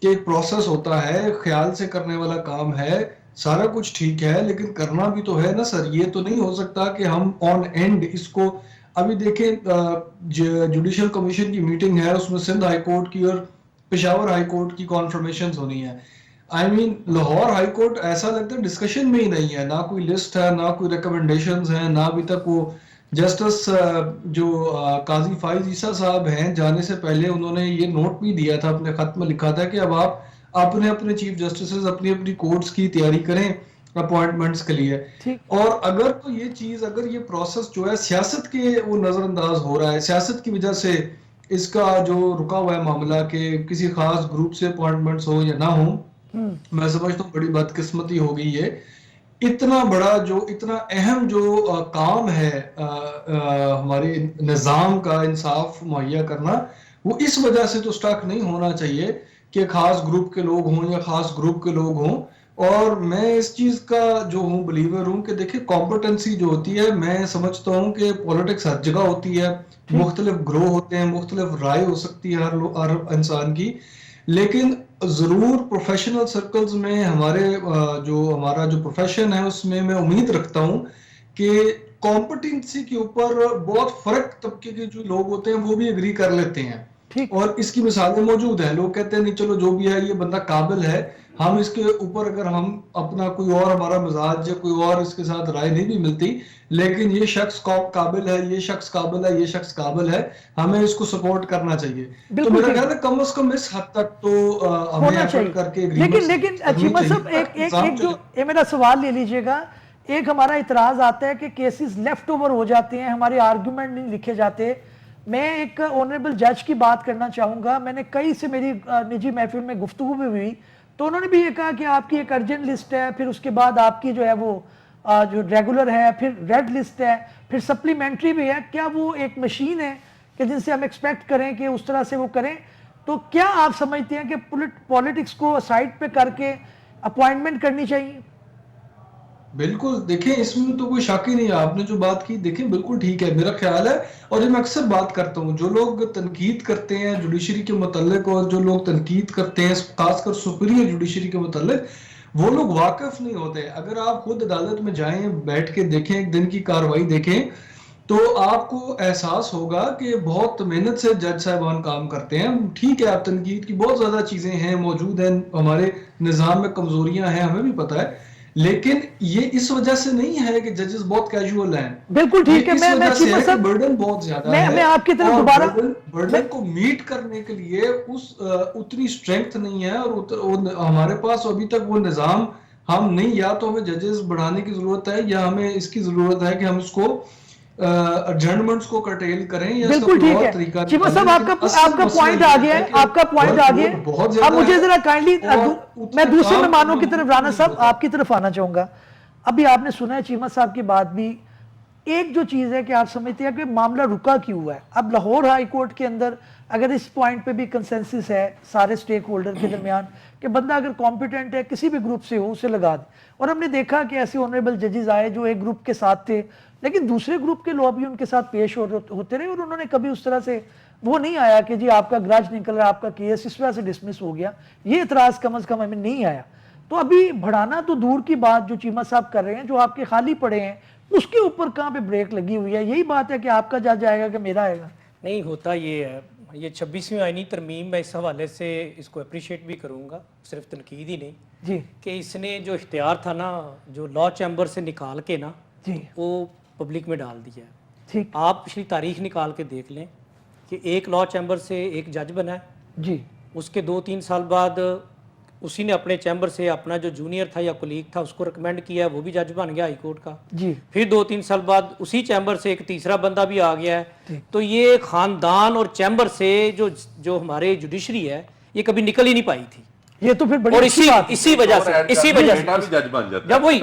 کہ ایک پروسیس ہوتا ہے, خیال سے کرنے والا کام ہے, سارا کچھ ٹھیک ہے, لیکن کرنا بھی تو ہے نا سر. یہ تو نہیں ہو سکتا کہ ہم آن اینڈ اس کو, ابھی دیکھیں جوڈیشل کمیشن کی میٹنگ ہے, اس میں سندھ ہائی کورٹ کی اور پشاور ہائی کورٹ کی کانفرمیشنز ہونی ہے. لاہور ہائی کورٹ ایسا لگتا ہے ڈسکشن میں ہی نہیں ہے, نہ کوئی لسٹ ہے, نہ کوئی ریکمنڈیشنز ہیں, نہ ابھی تک وہ جسٹس جو قاضی فائز عیسیٰ صاحب ہیں جانے سے پہلے انہوں نے یہ نوٹ بھی دیا تھا, اپنے خط میں لکھا تھا کہ اب آپ اپنے اپنے چیف جسٹسز اپنی اپنی کورٹس کی تیاری کریں اپوائنٹمنٹس کے لیے. اور اگر تو یہ چیز, اگر یہ پروسیس جو ہے سیاست کے وہ نظر انداز ہو رہا ہے, سیاست کی وجہ سے اس کا جو رکا ہوا ہے معاملہ کہ کسی خاص گروپ سے اپوائنٹمنٹس ہو یا نہ ہو, میں سمجھتا ہوں بڑی بدقسمتی ہو گئی ہے. اتنا بڑا جو اتنا اہم جو کام ہے ہمارے نظام کا, انصاف مہیا کرنا, وہ اس وجہ سے تو سٹاک نہیں ہونا چاہیے کہ خاص گروپ کے لوگ ہوں یا خاص گروپ کے لوگ ہوں. اور میں اس چیز کا جو ہوں بلیور ہوں کہ دیکھیں کمپٹنسی جو ہوتی ہے, میں سمجھتا ہوں کہ پولیٹکس ہر جگہ ہوتی ہے, مختلف گروہ ہوتے ہیں, مختلف رائے ہو سکتی ہے ہر انسان کی, لیکن ضرور پروفیشنل سرکلز میں ہمارا جو پروفیشن ہے اس میں امید رکھتا ہوں کہ کمپٹنسی کے اوپر بہت فرق طبقے کے جو لوگ ہوتے ہیں وہ بھی اگری کر لیتے ہیں. اور اس کی مثالیں موجود ہیں, لوگ کہتے ہیں نہیں چلو جو بھی ہے یہ بندہ قابل ہے, ہم اس کے اوپر اگر ہم اپنا کوئی اور ہمارا مزاج یا کوئی اور اس کے ساتھ رائے نہیں بھی ملتی, لیکن یہ شخص قابل ہے, یہ شخص قابل ہے, یہ شخص قابل ہے, ہمیں اس کو سپورٹ کرنا چاہیے. تو میرا خیال ہے کم از کم اس حد تک تو ہمیں ایفرٹ کر کے لیکن چیمہ صاحب ایک جو یہ میرا سوال لے لیجئے گا, ایک ہمارا اعتراض آتا ہے کہ کیسز لیفٹ اوور ہو جاتے ہیں, ہمارے آرگومنٹ نہیں لکھے جاتے. میں ایک آنریبل جج کی بات کرنا چاہوں گا, میں نے کئی سے میری نجی محفل میں گفتگو بھی ہوئی, تو انہوں نے بھی یہ کہا کہ آپ کی ایک ارجنٹ لسٹ ہے, پھر اس کے بعد آپ کی جو ہے وہ جو ریگولر ہے, پھر ریڈ لسٹ ہے, پھر سپلیمنٹری بھی ہے. کیا وہ ایک مشین ہے کہ جن سے ہم ایکسپیکٹ کریں کہ اس طرح سے وہ کریں؟ تو کیا آپ سمجھتے ہیں کہ پولیٹکس کو سائڈ پہ کر کے اپوائنٹمنٹ کرنی چاہیے؟ بالکل, دیکھیں اس میں تو کوئی شک ہی نہیں ہے, آپ نے جو بات کی دیکھیں بالکل ٹھیک ہے, میرا خیال ہے. اور یہ میں اکثر بات کرتا ہوں, جو لوگ تنقید کرتے ہیں جوڈیشری کے متعلق, اور جو لوگ تنقید کرتے ہیں خاص کر سپیریئر جوڈیشری کے متعلق, وہ لوگ واقف نہیں ہوتے. اگر آپ خود عدالت میں جائیں, بیٹھ کے دیکھیں, ایک دن کی کارروائی دیکھیں, تو آپ کو احساس ہوگا کہ بہت محنت سے جج صاحبان کام کرتے ہیں. ٹھیک ہے, آپ تنقید کی بہت زیادہ چیزیں ہیں موجود ہیں, ہمارے نظام میں کمزوریاں ہیں, ہمیں بھی پتہ ہے, لیکن یہ اس وجہ سے نہیں ہے کہ ججز بہت کیجول ہیں. بالکل ٹھیک ہے, میں چیمہ صاحب برڈن بہت زیادہ ہے, میں آپ کی طرف دوبارہ برڈن کو میٹ کرنے کے لیے اتنی اسٹرینگتھ نہیں ہے, اور ہمارے پاس ابھی تک وہ نظام ہم نہیں, یا تو ہمیں ججز بڑھانے کی ضرورت ہے, یا ہمیں اس کی ضرورت ہے کہ ہم اس کو ایڈجسٹمنٹس کو کرٹیل کریں, یا اس کا کوئی اور طریقہ. چیمہ صاحب آپ کا پوائنٹ آ گیا ہے, آپ کا پوائنٹ آ گیا ہے. اب مجھے ذرا کائنڈلی میں دوسرے مہمانوں کی طرف, رانا صاحب آپ کی طرف آنا چاہوں گا. ابھی آپ نے سنا ہے چیمہ صاحب کی بات بھی, ایک جو چیز ہے کہ آپ سمجھتے ہیں کہ معاملہ رکا کیوں ہوا ہے. اب لاہور ہائی کورٹ کے اندر اگر اس پوائنٹ پہ بھی کنسنسس ہے سارے سٹیک ہولڈر کے درمیان کہ بندہ اگر کمپیٹنٹ ہے کسی بھی گروپ سے ہو اسے لگا دے, اور ہم نے دیکھا کہ ایسے آنریبل ججز آئے جو ایک گروپ کے ساتھ تھے لیکن دوسرے گروپ کے لوگ بھی ان کے ساتھ پیش ہوتے رہے, اور انہوں نے کبھی اس طرح سے وہ نہیں آیا کہ جی آپ کا گرج نکل رہا ہے, آپ کا کیس اس وجہ سے ڈسمس ہو گیا, یہ اعتراض کم از کم ہمیں نہیں آیا. تو ابھی بڑھانا تو دور کی بات جو چیمہ صاحب کر رہے ہیں, جو آپ کے خالی پڑے ہیں اس کے اوپر کہاں پہ بریک لگی ہوئی ہے؟ یہی بات ہے کہ آپ کا جج آئے گا کہ میرا آئے گا؟ نہیں ہوتا یہ ہے، یہ 26ویں آئینی ترمیم میں اس حوالے سے اس کو اپریشیٹ بھی کروں گا، صرف تنقید ہی نہیں، جی کہ اس نے جو اختیار تھا نا جو لا چیمبر سے نکال کے نا جی وہ پبلک میں ڈال دیا ہے۔ ٹھیک آپ پچھلی تاریخ نکال کے دیکھ لیں کہ ایک لا چیمبر سے ایک جج بنا ہے، جی اس کے 2-3 سال بعد اسی نے اپنے چیمبر سے اپنا جو جونیئر تھا یا کولیگ تھا اس کو ریکمینڈ کیا ہے، وہ بھی جج بن گیا ہائی کورٹ کا۔ جی پھر 2-3 سال بعد اسی چیمبر سے ایک تیسرا بندہ بھی آ گیا ہے۔ تو یہ خاندان اور چیمبر سے جو ہمارے جوڈیشری ہے یہ کبھی نکل ہی نہیں پائی تھی، یہ تو پھر بڑی اور اچھی بات ہے۔ اسی وجہ سے بیٹا بھی جج بن جاتا ہے۔ جب وہی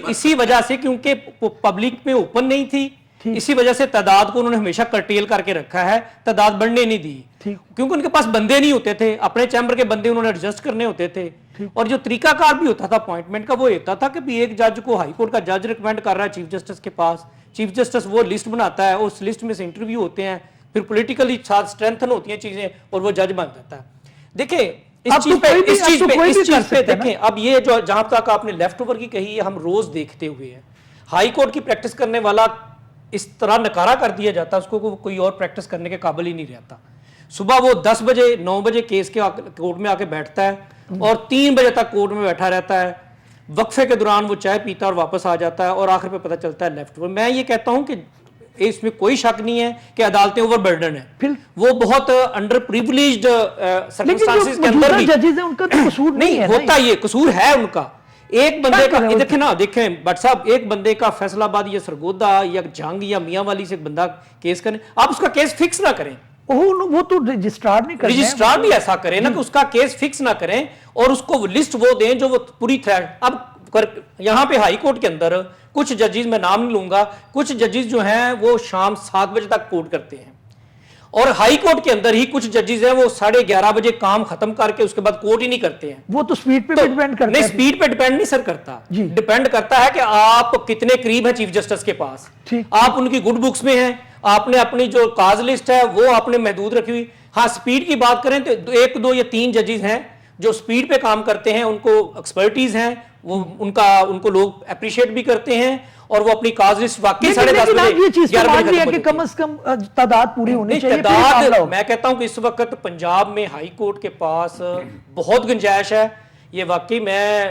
اسی وجہ سے کیونکہ پبلک میں اوپن نہیں تھی، اسی وجہ سے تعداد کو انہوں نے ہمیشہ کرٹیل کر کے رکھا ہے، تعداد بڑھنے نہیں دی، کیونکہ ان کے پاس بندے نہیں ہوتے تھے، اپنے چیمبر کے بندے انہوں نے ایڈجسٹ کرنے ہوتے تھے۔ اور جو طریقہ کار بھی ہوتا تھا اپوائنٹمنٹ کا وہ ہوتا تھا کہ بھی ایک جج کو ہائی کورٹ کا جج ریکمینڈ کر رہا ہے چیف جسٹس کے پاس، چیف جسٹس وہ لسٹ بناتا ہے، اس لسٹ میں سے انٹرویو ہوتے ہیں، پھر پولیٹیکلی اسٹرینتھن ہوتی ہیں چیزیں اور وہ جج بن جاتا ہے۔ دیکھیں اس چیز پہ دیکھیں، اب یہ جو جہاں تک آپ نے لیفٹ اوور کی کہی ہے ہم روز دیکھتے ہوئے ہیں، ہائی کورٹ کی پریکٹس کرنے والا اس طرح نکارا کر دیا جاتا ہے، اس کو کوئی اور پریکٹس کرنے کے قابل ہی نہیں رہتا۔ صبح وہ 10 بجے 9 بجے کیس کے کورٹ میں آ کے بیٹھتا ہے اور 3 بجے تک کورٹ میں بیٹھا رہتا ہے، وقفے کے دوران وہ چائے پیتا اور واپس آ جاتا ہے اور آخر پہ پتہ چلتا ہے لیفٹ اوور۔ میں یہ کہتا ہوں کہ اس میں کوئی شک نہیں ہے کہ عدالتیں اوور برڈن ہیں، وہ بہت انڈر پریویلیجڈ سرکمسٹانسز کے اندر بھی ججز ہیں ان کا تو قصور نہیں ہوتا، یہ قصور ہے ان کا۔ ایک بندے کا دیکھیں نا، دیکھیں بٹ صاحب، ایک بندے کا فیصل آباد یا سرگودا یا جنگ یا میاں والی سے بندہ کیس کریں، آپ اس کا کیس فکس نہ کریں، وہ تو رجسٹرار نہیں کرتے، رجسٹرار بھی ایسا کریں نا کہ اس کا کیس فکس نہ کریں اور اس کو لسٹ وہ دیں جو وہ پوری تھریڈ۔ اب یہاں پہ ہائی کورٹ کے اندر کچھ ججز، میں نام نہیں لوں گا، کچھ ججز جو ہیں وہ شام 7 بجے تک کورٹ کرتے ہیں، اور ہائی کورٹ کے اندر ہی کچھ ججز ہیں وہ 11:30 بجے کام ختم کر کے اس کے بعد کورٹ ہی نہیں کرتے ہیں۔ وہ تو سپیڈ پہ ڈیپینڈ کرتا ہے۔ نہیں، سپیڈ پہ ڈیپینڈ نہیں سر کرتا، ڈیپینڈ کرتا ہے کہ آپ کتنے قریب ہیں چیف جسٹس کے پاس، آپ ان کی گڈ بکس میں ہیں، آپ نے اپنی جو کاز لسٹ ہے وہ آپ نے محدود رکھی ہوئی۔ ہاں سپیڈ کی بات کریں تو 1 2 یا 3 ججز ہیں جو سپیڈ پہ کام کرتے ہیں، ان کو ایکسپرٹیز ہیں، وہ ان کو لوگ اپریشیٹ بھی کرتے ہیں اور وہ اپنی کاز لسٹ واقعی 10:30 بجے یہ چیز کہ کم از کم تعداد پوری ہونی چاہیے۔ تعداد میں کہتا ہوں کہ اس وقت پنجاب میں ہائی کورٹ کے پاس بہت گنجائش ہے، یہ واقعی میں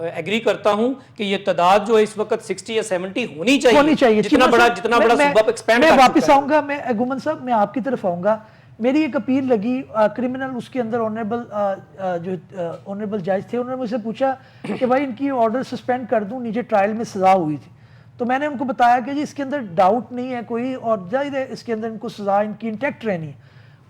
ایگری کرتا ہوں کہ یہ تعداد جو اس وقت 60 یا 70 ہونی چاہیے، جتنا بڑا صوبہ ایکسپینڈ کر میں واپس آؤں گا، میں گومن صاحب میں آپ کی طرف آؤں گا۔ میری ایک اپیل لگی کرمنل، اس کے اندر آنریبل جج تھے، انہوں نے مجھ سے پوچھا کہ بھائی ان کی آرڈر سسپینڈ کر دوں، نیچے ٹرائل میں سزا ہوئی تھی، تو میں نے ان کو بتایا کہ جی اس کے اندر ڈاؤٹ نہیں ہے کوئی، اور ظاہر ہے اس کے اندر ان کو سزا ان کی انٹیکٹ رہنی ہے۔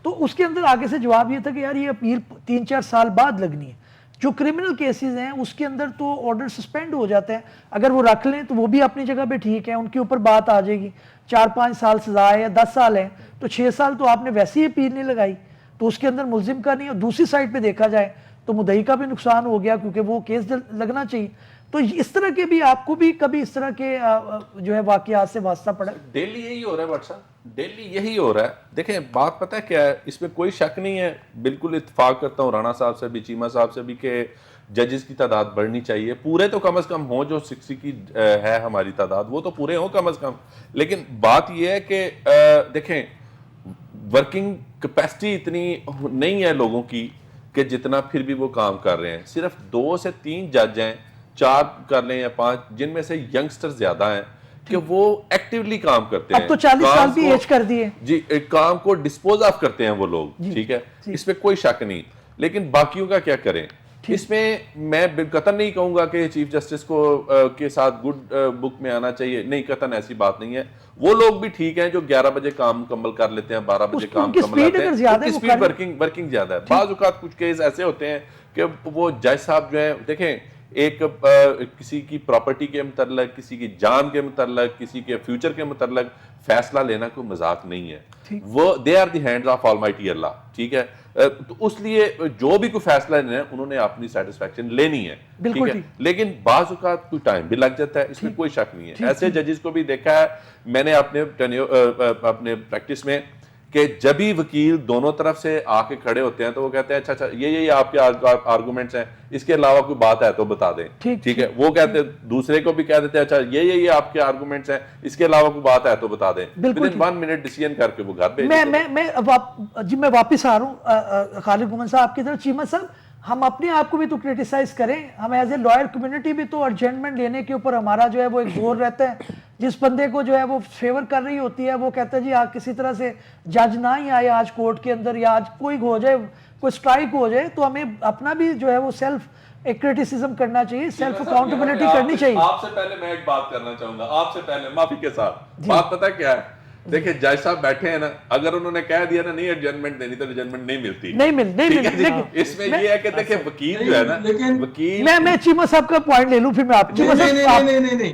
تو اس کے اندر آگے سے جواب یہ تھا کہ یار یہ اپیل 3-4 سال بعد لگنی ہے، جو کرمنل کیسز ہیں اس کے اندر تو آرڈر سسپینڈ ہو جاتے ہیں، اگر وہ رکھ لیں تو وہ بھی اپنی جگہ پہ ٹھیک ہے، ان کے اوپر بات آ جائے گی، 4-5 سال سزا ہے یا 10 سال ہے تو 6 سال تو آپ نے ویسے ہی اپیل نہیں لگائی، تو اس کے اندر ملزم کا نہیں، اور دوسری سائڈ پہ دیکھا جائے تو مدعی کا بھی نقصان ہو گیا کیونکہ وہ کیس لگنا چاہیے۔ تو اس طرح کے بھی آپ کو بھی کبھی اس طرح کے جو ہے واقعات سے واسطہ پڑا؟ ڈیلی یہی ہو رہا ہے بٹ صاحب، ڈیلی یہی ہو رہا ہے۔ دیکھیں بات پتہ ہے کیا ہے، اس میں کوئی شک نہیں ہے، بالکل اتفاق کرتا ہوں رانا صاحب سے بھی، چیمہ صاحب سے بھی، کہ ججز کی تعداد بڑھنی چاہیے، پورے تو کم از کم ہوں، جو 60 کی ہے ہماری تعداد وہ تو پورے ہوں کم از کم۔ لیکن بات یہ ہے کہ دیکھیں ورکنگ کیپیسٹی اتنی نہیں ہے لوگوں کی کہ جتنا پھر بھی وہ کام کر رہے ہیں۔ صرف 2 سے 3 جج ہیں، 4 کر لیں یا 5، جن میں سے ینگسٹر زیادہ ہیں کہ وہ ایکٹیولی کام کرتے ہیں۔ اب تو 40 سال بھی ایج کر دیے جی، کام کو ڈسپوز آف کرتے ہیں وہ لوگ، ٹھیک ہے، اس میں کوئی شک نہیں۔ لیکن باقیوں کا کیا کریں؟ اس میں میں قطعاً نہیں کہوں گا کہ چیف جسٹس کو کے ساتھ گڈ بک میں آنا چاہیے، نہیں، قطعاً ایسی بات نہیں ہے۔ وہ لوگ بھی ٹھیک ہیں جو 11 بجے کام مکمل کر لیتے ہیں، 12 بجے کام مکمل کرتے ہیں، ان کی سپیڈ ورکنگ زیادہ ہے۔ بعض اوقات کچھ کیس ایسے ہوتے ہیں کہ وہ جج صاحب جو ہیں، دیکھیں ایک کسی کی پراپرٹی کے متعلق، کسی کی جان کے متعلق، کسی کے فیوچر کے متعلق فیصلہ لینا کوئی مذاق نہیں ہے، وہ they are the hands of almighty Allah, ٹھیک ہے۔ تو اس لیے جو بھی کوئی فیصلہ لینا ہے انہوں نے اپنی سیٹسفیکشن لینی ہے، ٹھیک ہے، لیکن بعض اوقات کوئی ٹائم بھی لگ جاتا ہے، اس میں کوئی شک نہیں ہے۔ ایسے ججز کو بھی دیکھا ہے میں نے اپنے پریکٹس میں کہ جب ہی وکیل دونوں طرف سے آ کے کھڑے ہوتے ہیں تو وہ کہتے ہیں اچھا اچھا یہ آپ کے آرگومنٹس ہیں, اس کے علاوہ کوئی بات ہے تو بتا دیں, ٹھیک ہے. وہ کہتے ہیں دوسرے کو بھی کہہ دیتے ہیں اچھا یہ آپ کے آرگومنٹس ہیں, اس کے علاوہ کوئی بات ہے تو بتا دیں, ودن 1 منٹ ڈیسیژن کر کے وہ گھر بھیج دیتے ہیں. میں واپس آ رہا ہوں خالد مومن صاحب کی طرف. چیمہ صاحب, ہم اپنے آپ کو بھی تو کرٹیسائز کریں, ہم ایز اے لائر کمیونٹی بھی تو ارجنٹمنٹ لینے کے اوپر ہمارا جو ہے وہ ایک زور رہتا ہے. جس بندے کو جو ہے وہ فیور کر رہی ہوتی ہے وہ کہتا ہے جی آپ کسی طرح سے جج نہ ہی آئے آج کورٹ کے اندر, یا آج کوئی ہو جائے, کوئی سٹرائک ہو جائے, تو ہمیں اپنا بھی جو ہے وہ سیلف ایک کرٹیسزم کرنا چاہیے, سیلف اکاؤنٹیبلٹی کرنی چاہیے. آپ سے پہلے میں ایک بات کرنا چاہوں گا, آپ سے پہلے معافی کے ساتھ بات پتہ کیا ہے, دیکھیں جج صاحب بیٹھے ہیں نا, اگر انہوں نے کہہ دیا نا نہیں ایڈجسٹمنٹ دینی تو ایڈجسٹمنٹ نہیں ملتی, نہیں ملتی. اس میں یہ ہے کہ دیکھیں وکیل جو ہے نا, وکیل میں چیمہ صاحب کا پوائنٹ لے لوں پھر میں آپ چیمہ صاحب نہیں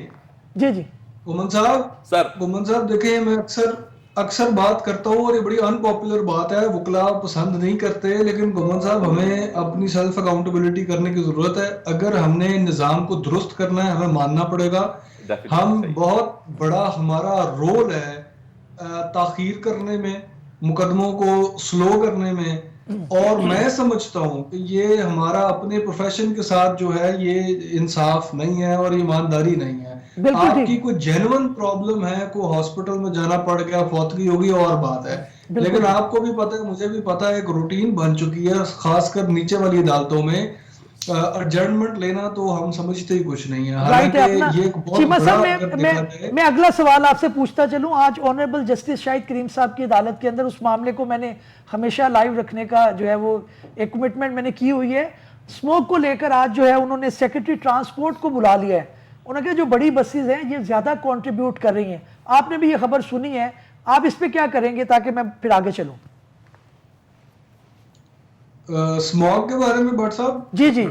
جی مومن صاحب دیکھیں میں اکثر بات کرتا ہوں اور یہ بڑی ان پاپولر بات ہے, وکلاء پسند نہیں کرتے, لیکن مومن صاحب ہمیں اپنی سیلف اکاؤنٹیبلٹی کرنے کی ضرورت ہے. اگر ہم نے نظام کو درست کرنا ہے ہمیں ماننا پڑے گا. ہم بہت بڑا ہمارا رول ہے تاخیر کرنے میں, مقدموں کو سلو کرنے میں, اور میں سمجھتا ہوں کہ یہ ہمارا اپنے پروفیشن کے ساتھ جو ہے یہ انصاف نہیں ہے اور ایمانداری نہیں ہے. آپ کی کوئی جینون پرابلم ہے, کوئی ہاسپٹل میں جانا پڑ گیا, فوتگی ہوگی, اور بات ہے, لیکن آپ کو بھی پتہ ہے مجھے بھی پتہ ہے ایک روٹین بن چکی ہے خاص کر نیچے والی عدالتوں میں ایڈجسٹمنٹ لینا تو ہم سمجھتے ہی کچھ نہیں ہے. حالانکہ یہ ایک بہت بڑا, میں اگلا سوال آپ سے پوچھتا چلوں. آج آنریبل جسٹس شاہد کریم صاحب کی عدالت کے اندر اس معاملے کو میں نے ہمیشہ لائیو رکھنے کا جو ہے وہ ایک کمٹمنٹ میں نے کی ہوئی ہے. اسموک کو لے کر آج جو ہے انہوں نے سیکرٹری ٹرانسپورٹ کو بلا لیا ہے. انہوں نے کہا جو بڑی بسیز ہیں یہ زیادہ کنٹریبیوٹ کر رہی ہیں. آپ نے بھی یہ خبر سنی ہے, آپ اس پہ کیا کریں گے تاکہ میں پھر آگے چلوں؟ اسموک کے بارے میں بٹ صاحب جی نہیں,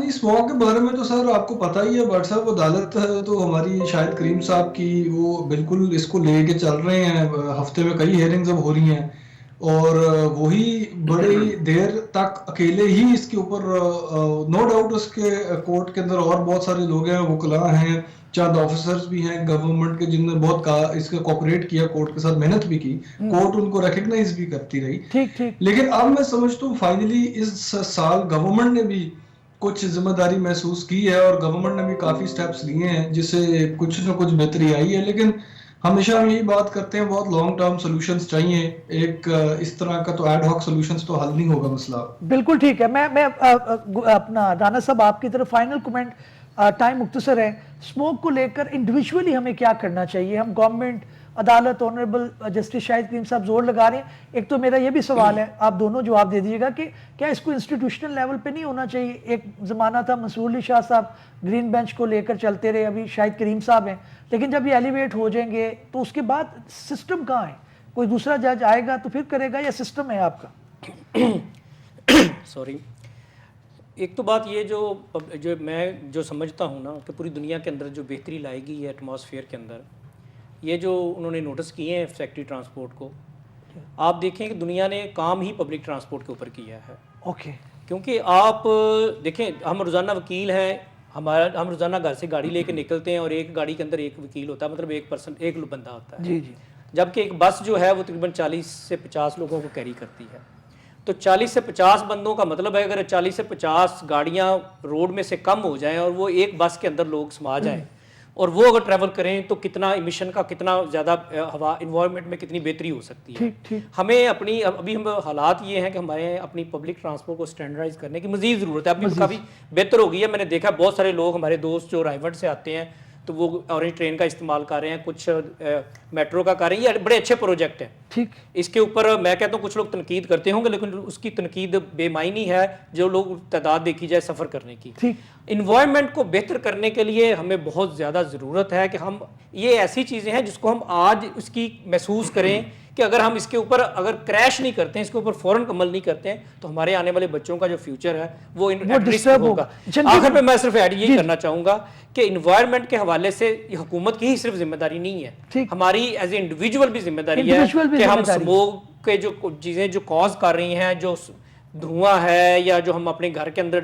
اسموک کے بارے میں تو سر آپ کو پتہ ہی ہے بٹ صاحب, عدالت تو ہماری شاہد کریم صاحب کی وہ بالکل اس کو لے کے چل رہے ہیں. ہفتے میں کئی ہیئرنگز اب ہو رہی ہیں اور وہی بڑی دیر تک اکیلے ہی اس کے اوپر, نو ڈاؤٹ اس کے کورٹ کے اندر اور بہت سارے لوگ ہیں, وکلاء ہیں, چند آفیسرز بھی ہیں گورنمنٹ کے جن نے بہت اس کا کوپریٹ کیا, کورٹ کے ساتھ محنت بھی کی, کورٹ ان کو ریکگنائز بھی کرتی رہی. لیکن اب میں سمجھتا ہوں فائنلی اس سال گورنمنٹ نے بھی کچھ ذمہ داری محسوس کی ہے اور گورنمنٹ نے بھی کافی سٹیپس لیے ہیں جس سے کچھ نہ کچھ بہتری آئی ہے. لیکن ہمیشہ ہم یہی بات کرتے ہیں بہت لانگ ٹرم سولوشنز چاہیے, ایک اس طرح کا تو ایڈ ہاک سولوشنز تو حل نہیں ہوگا مسئلہ. بالکل ٹھیک ہے. میں اپنا رانا صاحب آپ کی طرف فائنل کومنٹ, ٹائم مختصر ہے, اسموک کو لے کر انڈیویجولی ہمیں کیا کرنا چاہیے؟ ہم گورنمنٹ, عدالت, آنریبل جسٹس شاہد کریم صاحب زور لگا رہے ہیں. ایک تو میرا یہ بھی سوال ہے, آپ دونوں جواب دے دیجیے گا, کہ کیا اس کو انسٹیٹیوشنل لیول پہ نہیں ہونا چاہیے؟ ایک زمانہ تھا منصور علی شاہ صاحب گرین بینچ کو لے کر چلتے رہے, ابھی شاہد کریم صاحب ہیں, لیکن جب یہ ایلیویٹ ہو جائیں گے تو اس کے بعد سسٹم کہاں ہے؟ کوئی دوسرا جج آئے گا تو پھر کرے گا, یا سسٹم ہے آپ کا؟ سوری, ایک تو بات یہ جو میں جو سمجھتا ہوں نا کہ پوری دنیا کے اندر جو بہتری لائے گی ہے ایٹماسفیئر کے اندر, یہ جو انہوں نے نوٹس کیے ہیں سیکٹری ٹرانسپورٹ کو, آپ دیکھیں کہ دنیا نے کام ہی پبلک ٹرانسپورٹ کے اوپر کیا ہے. اوکے, کیونکہ آپ دیکھیں ہم روزانہ وکیل ہیں, ہم روزانہ گھر سے گاڑی لے کے نکلتے ہیں اور ایک گاڑی کے اندر ایک وکیل ہوتا ہے, مطلب ایک بندہ ہوتا ہے. جی, جبکہ ایک بس جو ہے وہ تقریباً 40 سے 50 لوگوں کو کیری کرتی ہے. تو 40 سے 50 بندوں کا مطلب ہے اگر 40 سے 50 گاڑیاں روڈ میں سے کم ہو جائیں اور وہ ایک بس کے اندر لوگ سما جائیں اور وہ اگر ٹریول کریں تو کتنا ایمیشن کا کتنا زیادہ ہوا انوائرمنٹ میں کتنی بہتری ہو سکتی ہے. ہمیں اپنی ابھی ہم حالات یہ ہیں کہ ہمارے اپنی پبلک ٹرانسپورٹ کو اسٹینڈرڈائز کرنے کی مزید ضرورت ہے. ابھی کافی بہتر ہو گئی ہے. میں نے دیکھا بہت سارے لوگ ہمارے دوست جو رائیوڈ سے آتے ہیں تو وہ اورنج ٹرین کا استعمال کر رہے ہیں, کچھ میٹرو کا کر رہے ہیں. یہ بڑے اچھے پروجیکٹ ہیں. ٹھیک, اس کے اوپر میں کہتا ہوں کچھ لوگ تنقید کرتے ہوں گے, لیکن اس کی تنقید بے معنی ہے جو لوگ تعداد دیکھی جائے سفر کرنے کی. انوائرمنٹ کو بہتر کرنے کے لیے ہمیں بہت زیادہ ضرورت ہے کہ ہم یہ ایسی چیزیں ہیں جس کو ہم آج اس کی محسوس کریں کہ اگر ہم اس کے اوپر اگر کریش نہیں کرتے ہیں, اس کے اوپر فوراً عمل نہیں کرتے ہیں تو ہمارے آنے والے بچوں کا جو فیوچر ہے وہ ڈسٹرب ہوگا. آخر پہ میں صرف ایڈ یہ کرنا چاہوں گا کہ انوائرمنٹ کے حوالے سے یہ حکومت کی ہی صرف ذمہ داری نہیں ہے, ہماری ایز اے انڈیویجول بھی ذمہ داری ہے کہ ہم اسموک کے جو چیزیں جو کاز کر رہی ہیں, جو دھواں ہے یا جو ہم اپنے گھر کے اندر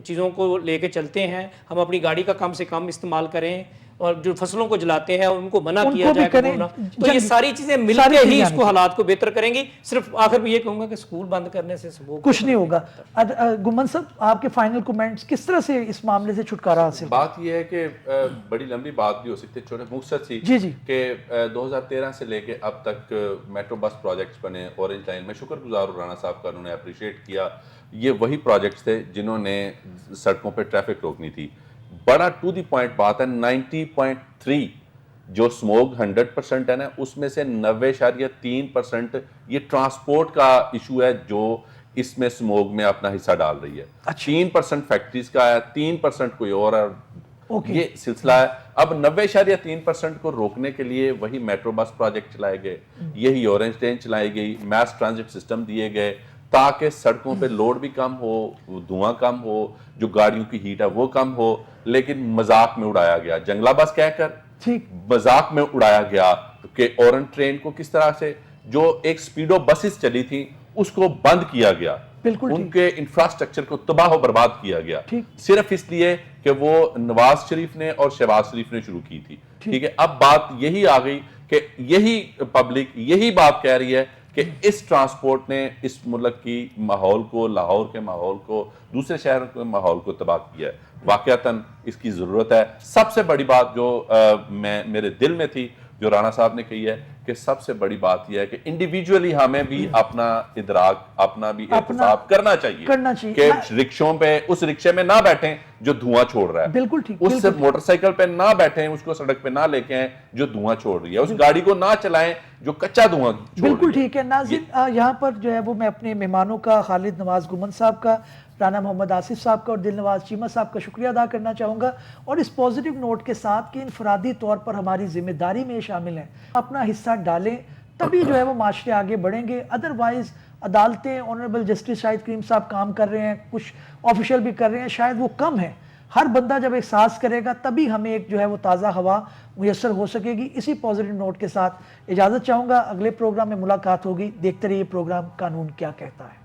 چیزوں کو لے کے چلتے ہیں, ہم اپنی گاڑی کا کم سے کم استعمال کریں اور جو فصلوں کو جلاتے ہیں ان کو منع ان کیا کو بھی جائے کریں، بولنا. تو یہ ساری چیزیں مل ساری کے چیزیں ہی اس آنی کو حالات کو بہتر کریں گی. صرف آخر میں یہ کہوں گا کہ اسکول بند کرنے سے کچھ نہیں ہوگا. گمن صاحب آپ کے فائنل کومنٹس، کس طرح سے اس معاملے سے چھٹکارا حاصل؟ بات یہ ہے کہ بڑی لمبی بات بھی ہو سکتی ہے، چھوٹے مختصر سی، جی کہ 2013 سے لے کے اب تک میٹرو بس پروجیکٹس بنے. اورنج لائن میں شکر گزار ہوں رانا صاحب کا، انہوں نے اپریشیٹ کیا. یہ وہی پروجیکٹس تھے جنہوں نے سڑکوں پہ ٹریفک روکنی تھی. بڑا ٹو دی پوائنٹ بات ہے، 90.3 جو سموگ 100% ہے نا، اس میں سے 90.3% یہ ٹرانسپورٹ کا ایشو ہے جو اس میں سموگ میں اپنا حصہ ڈال رہی ہے. 3% فیکٹریز کا ہے، 3% کوئی اور ہے. یہ سلسلہ ہے. اب 90.3% کو روکنے کے لیے وہی میٹرو بس پروجیکٹ چلائے گئے، یہی اورنج ٹرین چلائی گئی، میس ٹرانزٹ سسٹم دیے گئے تاکہ سڑکوں پہ لوڈ بھی کم ہو، دھواں کم ہو، جو گاڑیوں کی ہیٹ ہے وہ کم ہو. لیکن مذاق میں اڑایا گیا، جنگلہ بس کہہ کر مذاق میں اڑایا گیا کہ اورنج ٹرین کو کس طرح سے جو ایک سپیڈو بسز چلی تھیں اس کو بند کیا گیا، ان کے انفراسٹرکچر کو تباہ و برباد کیا گیا، صرف اس لیے کہ وہ نواز شریف نے اور شہباز شریف نے شروع کی تھی. ٹھیک ہے، اب بات یہی آ گئی کہ یہی پبلک یہی بات کہہ رہی ہے کہ اس ٹرانسپورٹ نے اس ملک کی ماحول کو، لاہور کے ماحول کو، دوسرے شہروں کے ماحول کو تباہ کیا ہے. واقعتاً اس کی ضرورت ہے. سب سے بڑی بات جو میرے دل میں تھی جو رانا صاحب نے کہی ہے کہ سب سے بڑی بات یہ ہے کہ انڈیویجولی ہمیں بھی اپنا ادراک، اپنا بھی احتساب کرنا چاہیے کہ رکشوں پہ اس رکشے میں نہ بیٹھیں جو دھواں چھوڑ رہا ہے، بالکل ٹھیک، اس سے موٹر سائیکل پہ نہ بیٹھیں، اس کو سڑک پہ نہ لے کے آئیں جو دھواں چھوڑ رہی ہے، اس گاڑی کو نہ چلائیں جو کچا دھواں چھوڑ رہی ہے. بالکل ٹھیک ہے. ناظرین یہاں پر جو ہے وہ میں اپنے مہمانوں کا، خالد نواز گمن صاحب کا، رانا محمد آصف صاحب کا اور دل نواز چیمہ صاحب کا شکریہ ادا کرنا چاہوں گا، اور اس پازیٹیو نوٹ کے ساتھ کہ انفرادی طور پر ہماری ذمہ داری میں شامل ہیں، اپنا حصہ ڈالیں تبھی جو ہے وہ معاشرے آگے بڑھیں گے. ادروائز عدالتیں، آنریبل جسٹس شاہد کریم صاحب کام کر رہے ہیں، کچھ آفیشل بھی کر رہے ہیں، شاید وہ کم ہیں. ہر بندہ جب احساس کرے گا تبھی ہمیں ایک جو ہے وہ تازہ ہوا میسر ہو سکے گی. اسی پازیٹیو نوٹ کے ساتھ اجازت چاہوں گا، اگلے پروگرام میں ملاقات ہوگی. دیکھتے رہیے پروگرام قانون کیا کہتا ہے.